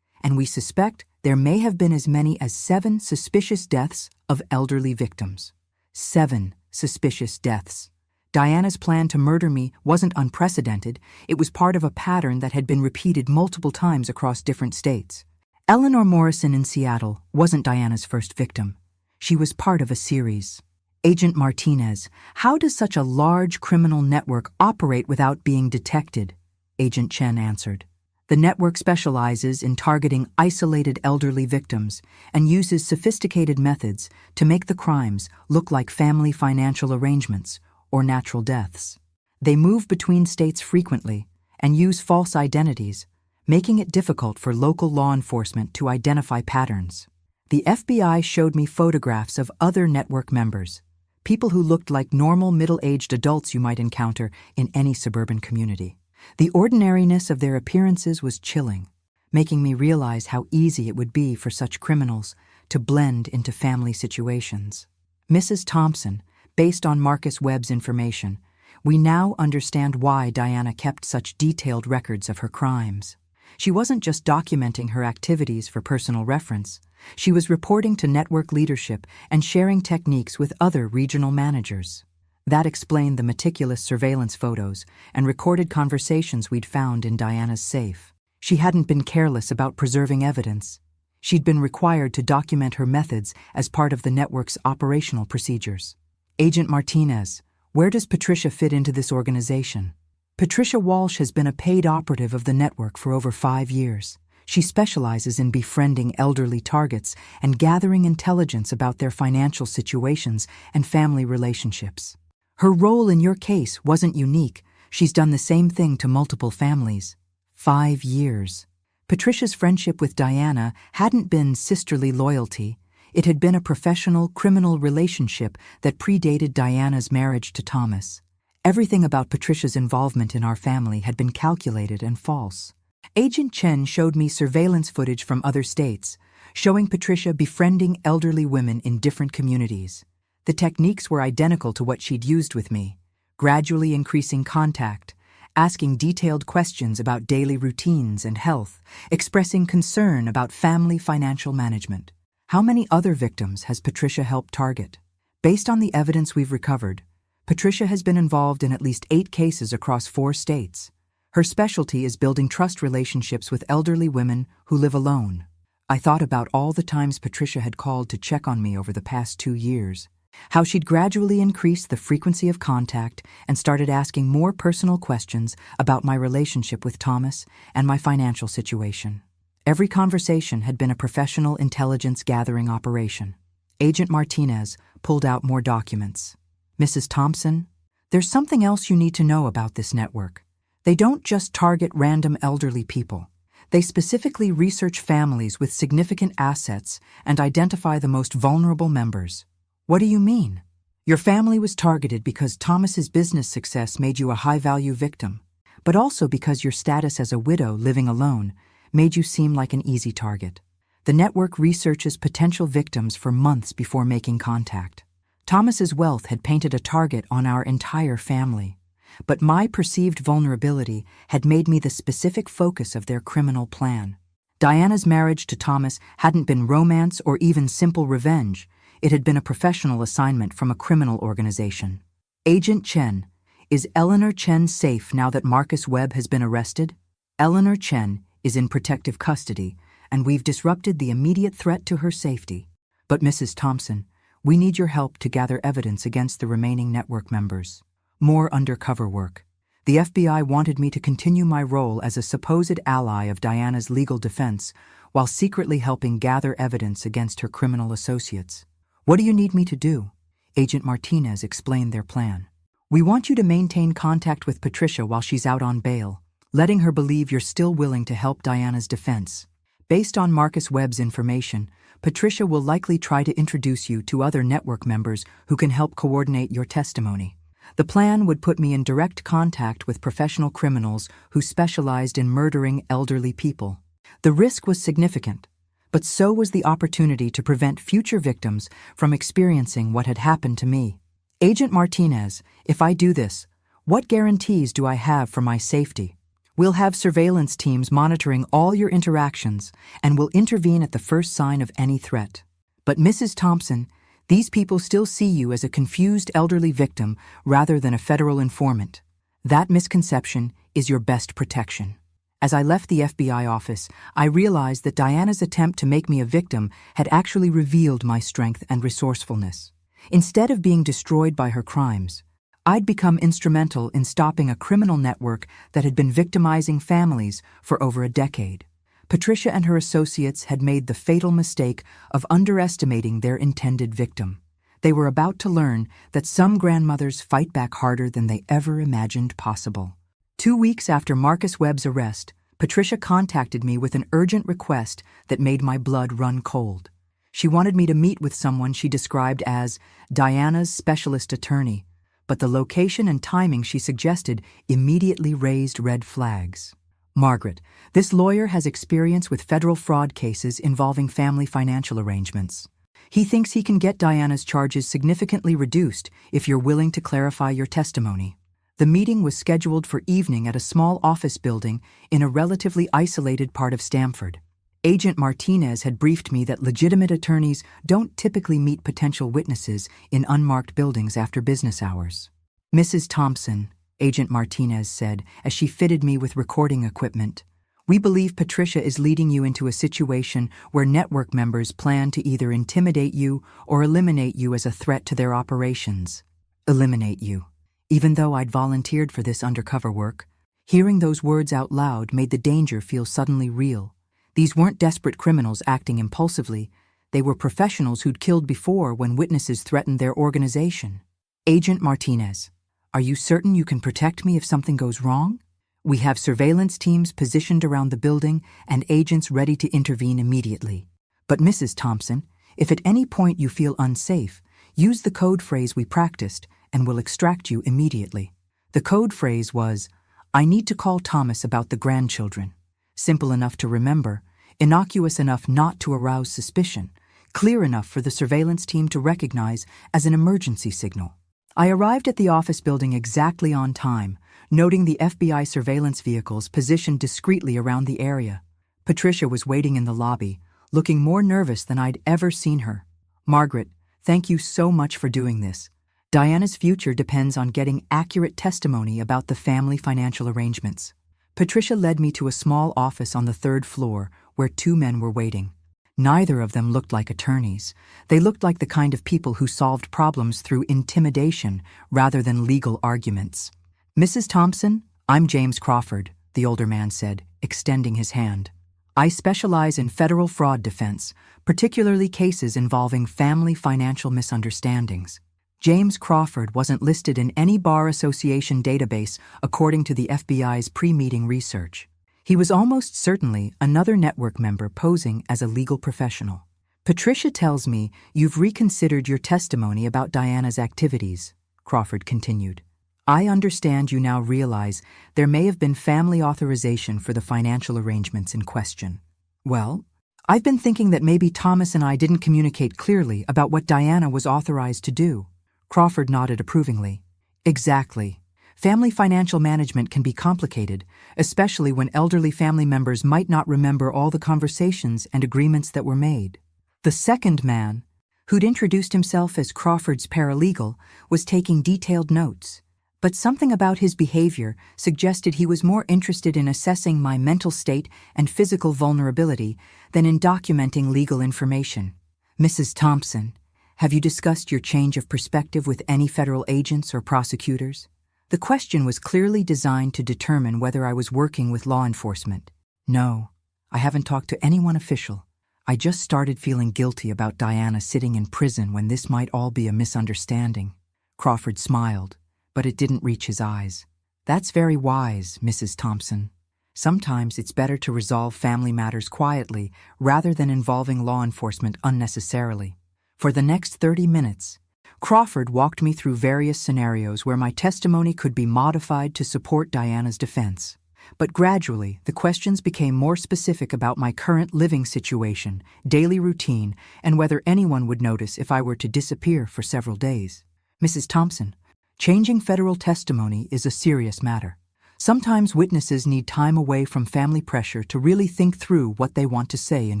and we suspect there may have been as many as 7 suspicious deaths of elderly victims. 7 suspicious deaths. Diana's plan to murder me wasn't unprecedented. It was part of a pattern that had been repeated multiple times across different states. Eleanor Morrison in Seattle wasn't Diana's first victim. She was part of a series. Agent Martinez, how does such a large criminal network operate without being detected? Agent Chen answered. The network specializes in targeting isolated elderly victims and uses sophisticated methods to make the crimes look like family financial arrangements or natural deaths. They move between states frequently and use false identities, making it difficult for local law enforcement to identify patterns. The FBI showed me photographs of other network members, people who looked like normal middle-aged adults you might encounter in any suburban community. The ordinariness of their appearances was chilling, making me realize how easy it would be for such criminals to blend into family situations. Mrs. Thompson, based on Marcus Webb's information, we now understand why Diana kept such detailed records of her crimes. She wasn't just documenting her activities for personal reference. She was reporting to network leadership and sharing techniques with other regional managers. That explained the meticulous surveillance photos and recorded conversations we'd found in Diana's safe. She hadn't been careless about preserving evidence. She'd been required to document her methods as part of the network's operational procedures. Agent Martinez, where does Patricia fit into this organization? Patricia Walsh has been a paid operative of the network for over 5 years. She specializes in befriending elderly targets and gathering intelligence about their financial situations and family relationships. Her role in your case wasn't unique. She's done the same thing to multiple families. 5 years. Patricia's friendship with Diana hadn't been sisterly loyalty. It had been a professional criminal relationship that predated Diana's marriage to Thomas. Everything about Patricia's involvement in our family had been calculated and false. Agent Chen showed me surveillance footage from other states, showing Patricia befriending elderly women in different communities. The techniques were identical to what she'd used with me, gradually increasing contact, asking detailed questions about daily routines and health, expressing concern about family financial management. How many other victims has Patricia helped target? Based on the evidence we've recovered, Patricia has been involved in at least 8 cases across 4 states. Her specialty is building trust relationships with elderly women who live alone. I thought about all the times Patricia had called to check on me over the past 2 years, how she'd gradually increased the frequency of contact and started asking more personal questions about my relationship with Thomas and my financial situation. Every conversation had been a professional intelligence gathering operation. Agent Martinez pulled out more documents. Mrs. Thompson, there's something else you need to know about this network. They don't just target random elderly people. They specifically research families with significant assets and identify the most vulnerable members. What do you mean? Your family was targeted because Thomas's business success made you a high-value victim, but also because your status as a widow living alone made you seem like an easy target. The network researches potential victims for months before making contact. Thomas's wealth had painted a target on our entire family, but my perceived vulnerability had made me the specific focus of their criminal plan. Diana's marriage to Thomas hadn't been romance or even simple revenge. It had been a professional assignment from a criminal organization. Agent Chen, is Eleanor Chen safe now that Marcus Webb has been arrested? Eleanor Chen is in protective custody, and we've disrupted the immediate threat to her safety. But Mrs. Thompson, we need your help to gather evidence against the remaining network members. More undercover work. The FBI wanted me to continue my role as a supposed ally of Diana's legal defense while secretly helping gather evidence against her criminal associates. What do you need me to do? Agent Martinez explained their plan. We want you to maintain contact with Patricia while she's out on bail, letting her believe you're still willing to help Diana's defense. Based on Marcus Webb's information, Patricia will likely try to introduce you to other network members who can help coordinate your testimony. The plan would put me in direct contact with professional criminals who specialized in murdering elderly people. The risk was significant, but so was the opportunity to prevent future victims from experiencing what had happened to me. Agent Martinez, if I do this, what guarantees do I have for my safety? We'll have surveillance teams monitoring all your interactions and will intervene at the first sign of any threat. But Mrs. Thompson, these people still see you as a confused elderly victim rather than a federal informant. That misconception is your best protection. As I left the FBI office, I realized that Diana's attempt to make me a victim had actually revealed my strength and resourcefulness. Instead of being destroyed by her crimes, I'd become instrumental in stopping a criminal network that had been victimizing families for over a decade. Patricia and her associates had made the fatal mistake of underestimating their intended victim. They were about to learn that some grandmothers fight back harder than they ever imagined possible. 2 weeks after Marcus Webb's arrest, Patricia contacted me with an urgent request that made my blood run cold. She wanted me to meet with someone she described as Diana's specialist attorney, but the location and timing she suggested immediately raised red flags. Margaret, this lawyer has experience with federal fraud cases involving family financial arrangements. He thinks he can get Diana's charges significantly reduced if you're willing to clarify your testimony. The meeting was scheduled for evening at a small office building in a relatively isolated part of Stamford. Agent Martinez had briefed me that legitimate attorneys don't typically meet potential witnesses in unmarked buildings after business hours. "Mrs. Thompson," Agent Martinez said as she fitted me with recording equipment, "we believe Patricia is leading you into a situation where network members plan to either intimidate you or eliminate you as a threat to their operations." Eliminate you. Even though I'd volunteered for this undercover work, hearing those words out loud made the danger feel suddenly real. These weren't desperate criminals acting impulsively. They were professionals who'd killed before when witnesses threatened their organization. "Agent Martinez, are you certain you can protect me if something goes wrong? We have surveillance teams positioned around the building and agents ready to intervene immediately. But Mrs. Thompson, if at any point you feel unsafe, use the code phrase we practiced and we'll extract you immediately." The code phrase was, "I need to call Thomas about the grandchildren." Simple enough to remember, innocuous enough not to arouse suspicion, clear enough for the surveillance team to recognize as an emergency signal. I arrived at the office building exactly on time, noting the FBI surveillance vehicles positioned discreetly around the area. Patricia was waiting in the lobby, looking more nervous than I'd ever seen her. "Margaret, thank you so much for doing this. Diana's future depends on getting accurate testimony about the family financial arrangements." Patricia led me to a small office on the third floor where two men were waiting. Neither of them looked like attorneys. They looked like the kind of people who solved problems through intimidation rather than legal arguments. "Mrs. Thompson, I'm James Crawford," the older man said, extending his hand. "I specialize in federal fraud defense, particularly cases involving family financial misunderstandings." James Crawford wasn't listed in any Bar Association database according to the FBI's pre-meeting research. He was almost certainly another network member posing as a legal professional. "Patricia tells me you've reconsidered your testimony about Diana's activities," Crawford continued. "I understand you now realize there may have been family authorization for the financial arrangements in question." "Well, I've been thinking that maybe Thomas and I didn't communicate clearly about what Diana was authorized to do." Crawford nodded approvingly. "Exactly. Family financial management can be complicated, especially when elderly family members might not remember all the conversations and agreements that were made." The second man, who'd introduced himself as Crawford's paralegal, was taking detailed notes. But something about his behavior suggested he was more interested in assessing my mental state and physical vulnerability than in documenting legal information. "Mrs. Thompson, have you discussed your change of perspective with any federal agents or prosecutors?" The question was clearly designed to determine whether I was working with law enforcement. "No, I haven't talked to anyone official. I just started feeling guilty about Diana sitting in prison when this might all be a misunderstanding." Crawford smiled, but it didn't reach his eyes. "That's very wise, Mrs. Thompson. Sometimes it's better to resolve family matters quietly rather than involving law enforcement unnecessarily." For the next 30 minutes, Crawford walked me through various scenarios where my testimony could be modified to support Diana's defense. But gradually, the questions became more specific about my current living situation, daily routine, and whether anyone would notice if I were to disappear for several days. "Mrs. Thompson, changing federal testimony is a serious matter. Sometimes witnesses need time away from family pressure to really think through what they want to say in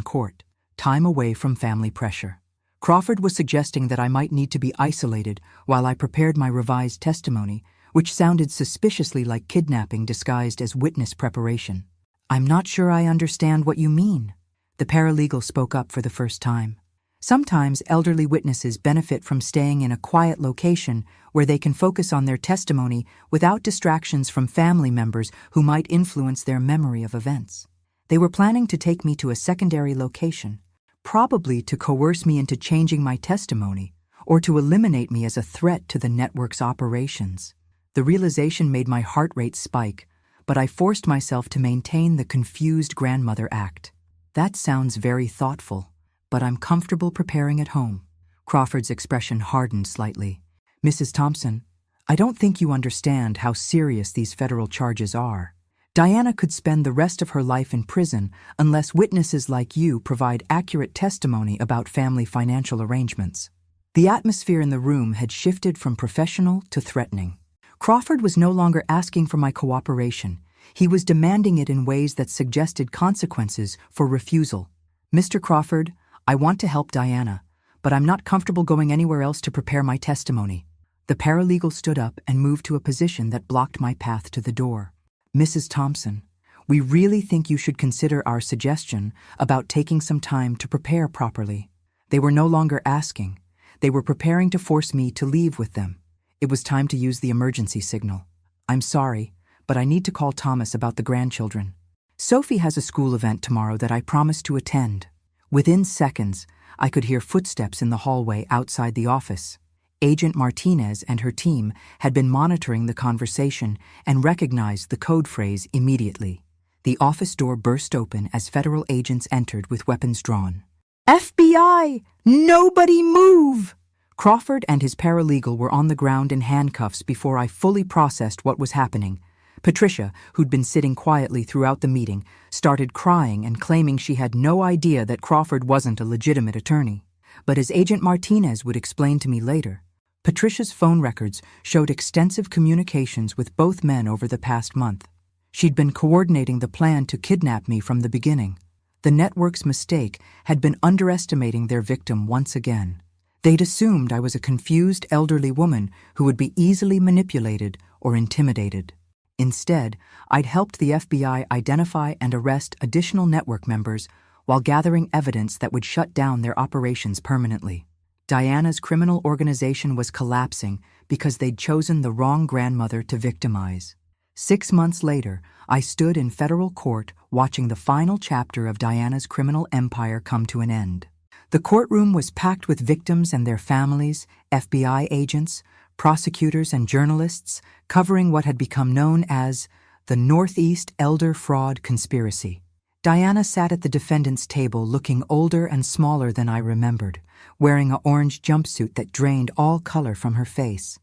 court. Time away from family pressure." Crawford was suggesting that I might need to be isolated while I prepared my revised testimony, which sounded suspiciously like kidnapping disguised as witness preparation. "I'm not sure I understand what you mean." The paralegal spoke up for the first time. "Sometimes elderly witnesses benefit from staying in a quiet location where they can focus on their testimony without distractions from family members who might influence their memory of events. They were planning to take me to a secondary location, probably to coerce me into changing my testimony or to eliminate me as a threat to the network's operations." The realization made my heart rate spike, but I forced myself to maintain the confused grandmother act. "That sounds very thoughtful, but I'm comfortable preparing at home." Crawford's expression hardened slightly. "Mrs. Thompson, I don't think you understand how serious these federal charges are. Diana could spend the rest of her life in prison unless witnesses like you provide accurate testimony about family financial arrangements. The atmosphere in the room had shifted from professional to threatening. Crawford was no longer asking for my cooperation. He was demanding it in ways that suggested consequences for refusal. Mr. Crawford, I want to help Diana, but I'm not comfortable going anywhere else to prepare my testimony. The paralegal stood up and moved to a position that blocked my path to the door. Mrs. Thompson, we really think you should consider our suggestion about taking some time to prepare properly. They were no longer asking. They were preparing to force me to leave with them. It was time to use the emergency signal. I'm sorry, but I need to call Thomas about the grandchildren. Sophie has a school event tomorrow that I promised to attend. Within seconds, I could hear footsteps in the hallway outside the office. Agent Martinez and her team had been monitoring the conversation and recognized the code phrase immediately. The office door burst open as federal agents entered with weapons drawn. FBI! Nobody move! Crawford and his paralegal were on the ground in handcuffs before I fully processed what was happening. Patricia, who'd been sitting quietly throughout the meeting, started crying and claiming she had no idea that Crawford wasn't a legitimate attorney. But as Agent Martinez would explain to me later, Patricia's phone records showed extensive communications with both men over the past month. She'd been coordinating the plan to kidnap me from the beginning. The network's mistake had been underestimating their victim once again. They'd assumed I was a confused elderly woman who would be easily manipulated or intimidated. Instead, I'd helped the FBI identify and arrest additional network members while gathering evidence that would shut down their operations permanently. Diana's criminal organization was collapsing because they'd chosen the wrong grandmother to victimize. 6 months later, I stood in federal court watching the final chapter of Diana's criminal empire come to an end. The courtroom was packed with victims and their families, FBI agents, prosecutors, and journalists covering what had become known as the Northeast Elder Fraud Conspiracy. Diana sat at the defendant's table looking older and smaller than I remembered, wearing an orange jumpsuit that drained all color from her face.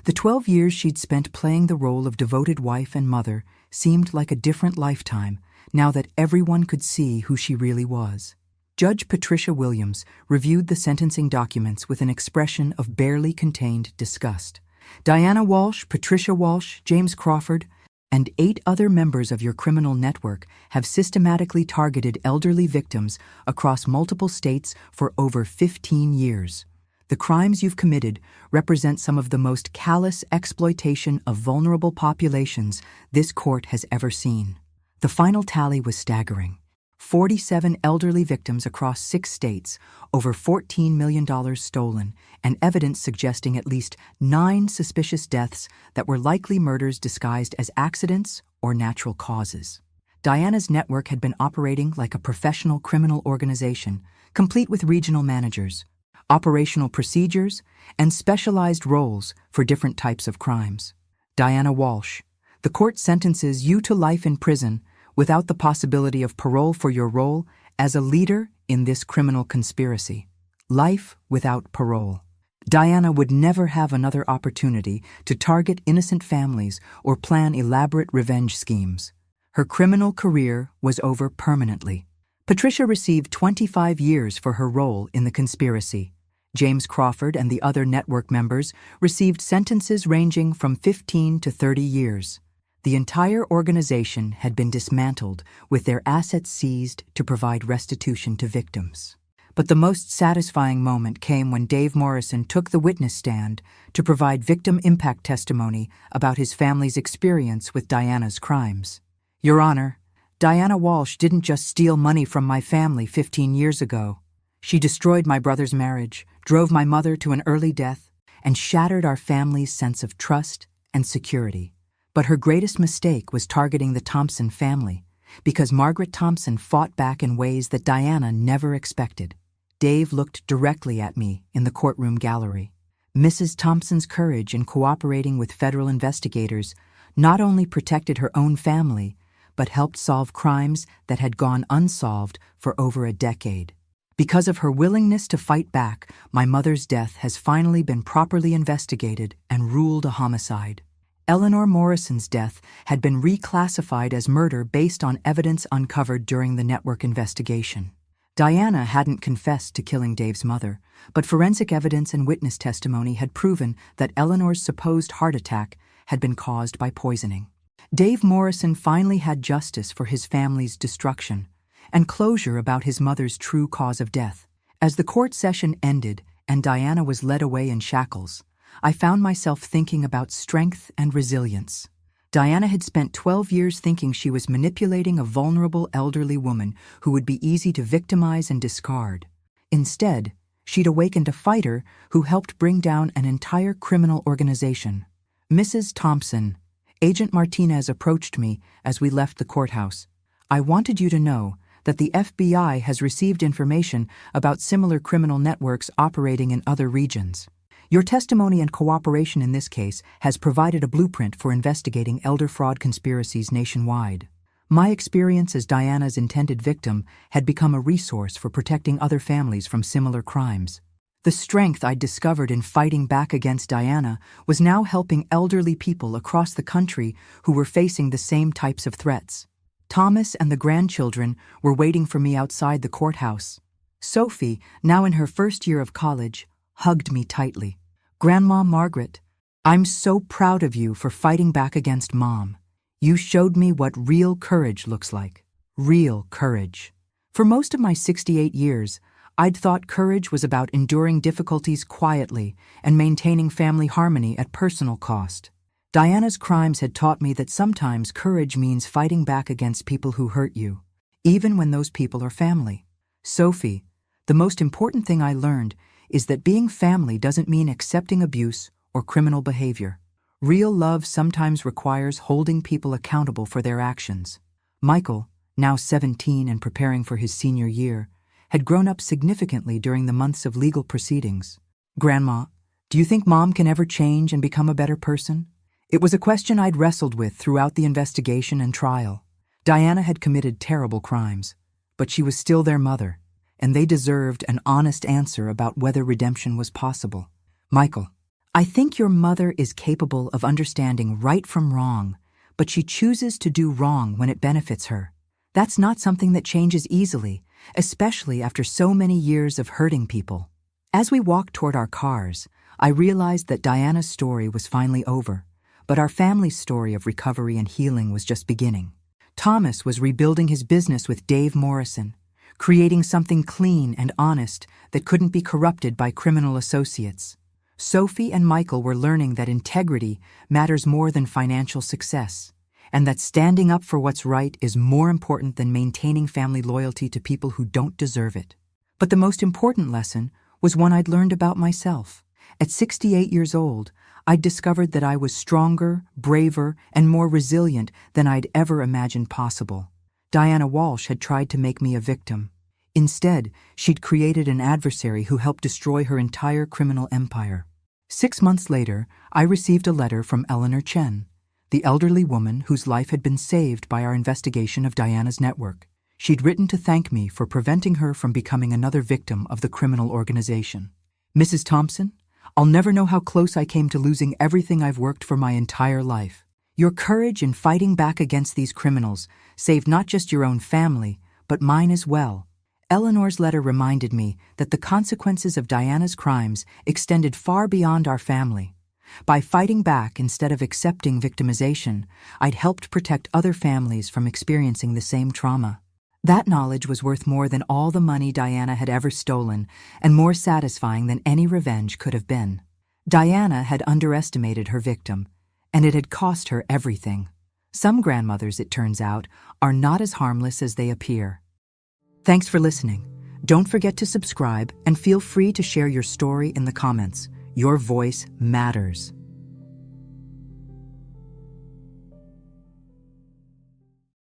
The 12 years she'd spent playing the role of devoted wife and mother seemed like a different lifetime now that everyone could see who she really was. Judge Patricia Williams reviewed the sentencing documents with an expression of barely contained disgust. Diana Walsh, Patricia Walsh, James Crawford, and 8 other members of your criminal network have systematically targeted elderly victims across multiple states for over 15 years. The crimes you've committed represent some of the most callous exploitation of vulnerable populations this court has ever seen. The final tally was staggering. 47 elderly victims across 6 states, over $14 million stolen, and evidence suggesting at least 9 suspicious deaths that were likely murders disguised as accidents or natural causes. Diana's network had been operating like a professional criminal organization, complete with regional managers, operational procedures, and specialized roles for different types of crimes. Diana Walsh, the court sentences you to life in prison without the possibility of parole for your role as a leader in this criminal conspiracy. Life without parole. Diana would never have another opportunity to target innocent families or plan elaborate revenge schemes. Her criminal career was over permanently. Patricia received 25 years for her role in the conspiracy. James Crawford and the other network members received sentences ranging from 15 to 30 years. The entire organization had been dismantled, with their assets seized to provide restitution to victims. But the most satisfying moment came when Dave Morrison took the witness stand to provide victim impact testimony about his family's experience with Diana's crimes. Your Honor, Diana Walsh didn't just steal money from my family 15 years ago. She destroyed my brother's marriage, drove my mother to an early death, and shattered our family's sense of trust and security. But her greatest mistake was targeting the Thompson family, because Margaret Thompson fought back in ways that Diana never expected. Dave looked directly at me in the courtroom gallery. Mrs. Thompson's courage in cooperating with federal investigators not only protected her own family, but helped solve crimes that had gone unsolved for over a decade. Because of her willingness to fight back, my mother's death has finally been properly investigated and ruled a homicide. Eleanor Morrison's death had been reclassified as murder based on evidence uncovered during the network investigation. Diana hadn't confessed to killing Dave's mother, but forensic evidence and witness testimony had proven that Eleanor's supposed heart attack had been caused by poisoning. Dave Morrison finally had justice for his family's destruction and closure about his mother's true cause of death. As the court session ended and Diana was led away in shackles, I found myself thinking about strength and resilience. Diana had spent 12 years thinking she was manipulating a vulnerable elderly woman who would be easy to victimize and discard. Instead, she'd awakened a fighter who helped bring down an entire criminal organization. Mrs. Thompson, Agent Martinez approached me as we left the courthouse. I wanted you to know that the FBI has received information about similar criminal networks operating in other regions. Your testimony and cooperation in this case has provided a blueprint for investigating elder fraud conspiracies nationwide. My experience as Diana's intended victim had become a resource for protecting other families from similar crimes. The strength I'd discovered in fighting back against Diana was now helping elderly people across the country who were facing the same types of threats. Thomas and the grandchildren were waiting for me outside the courthouse. Sophie, now in her first year of college, hugged me tightly. "Grandma Margaret, I'm so proud of you for fighting back against Mom. You showed me what real courage looks like. Real courage." For most of my 68 years, I'd thought courage was about enduring difficulties quietly and maintaining family harmony at personal cost. Diana's crimes had taught me that sometimes courage means fighting back against people who hurt you, even when those people are family. Sophie, the most important thing I learned is that being family doesn't mean accepting abuse or criminal behavior. Real love sometimes requires holding people accountable for their actions. Michael, now 17 and preparing for his senior year, had grown up significantly during the months of legal proceedings. "Grandma, do you think Mom can ever change and become a better person?" It was a question I'd wrestled with throughout the investigation and trial. Diana had committed terrible crimes, but she was still their mother, and they deserved an honest answer about whether redemption was possible. "Michael, I think your mother is capable of understanding right from wrong, but she chooses to do wrong when it benefits her. That's not something that changes easily, especially after so many years of hurting people." As we walked toward our cars, I realized that Diana's story was finally over, but our family's story of recovery and healing was just beginning. Thomas was rebuilding his business with Dave Morrison, creating something clean and honest that couldn't be corrupted by criminal associates. Sophie and Michael were learning that integrity matters more than financial success, and that standing up for what's right is more important than maintaining family loyalty to people who don't deserve it. But the most important lesson was one I'd learned about myself. At 68 years old, I'd discovered that I was stronger, braver, and more resilient than I'd ever imagined possible. Diana Walsh had tried to make me a victim. Instead, she'd created an adversary who helped destroy her entire criminal empire. 6 months later, I received a letter from Eleanor Chen, the elderly woman whose life had been saved by our investigation of Diana's network. She'd written to thank me for preventing her from becoming another victim of the criminal organization. "Mrs. Thompson, I'll never know how close I came to losing everything I've worked for my entire life. Your courage in fighting back against these criminals saved not just your own family, but mine as well." Eleanor's letter reminded me that the consequences of Diana's crimes extended far beyond our family. By fighting back instead of accepting victimization, I'd helped protect other families from experiencing the same trauma. That knowledge was worth more than all the money Diana had ever stolen, and more satisfying than any revenge could have been. Diana had underestimated her victim, and it had cost her everything. Some grandmothers, it turns out, are not as harmless as they appear. Thanks for listening. Don't forget to subscribe and feel free to share your story in the comments. Your voice matters.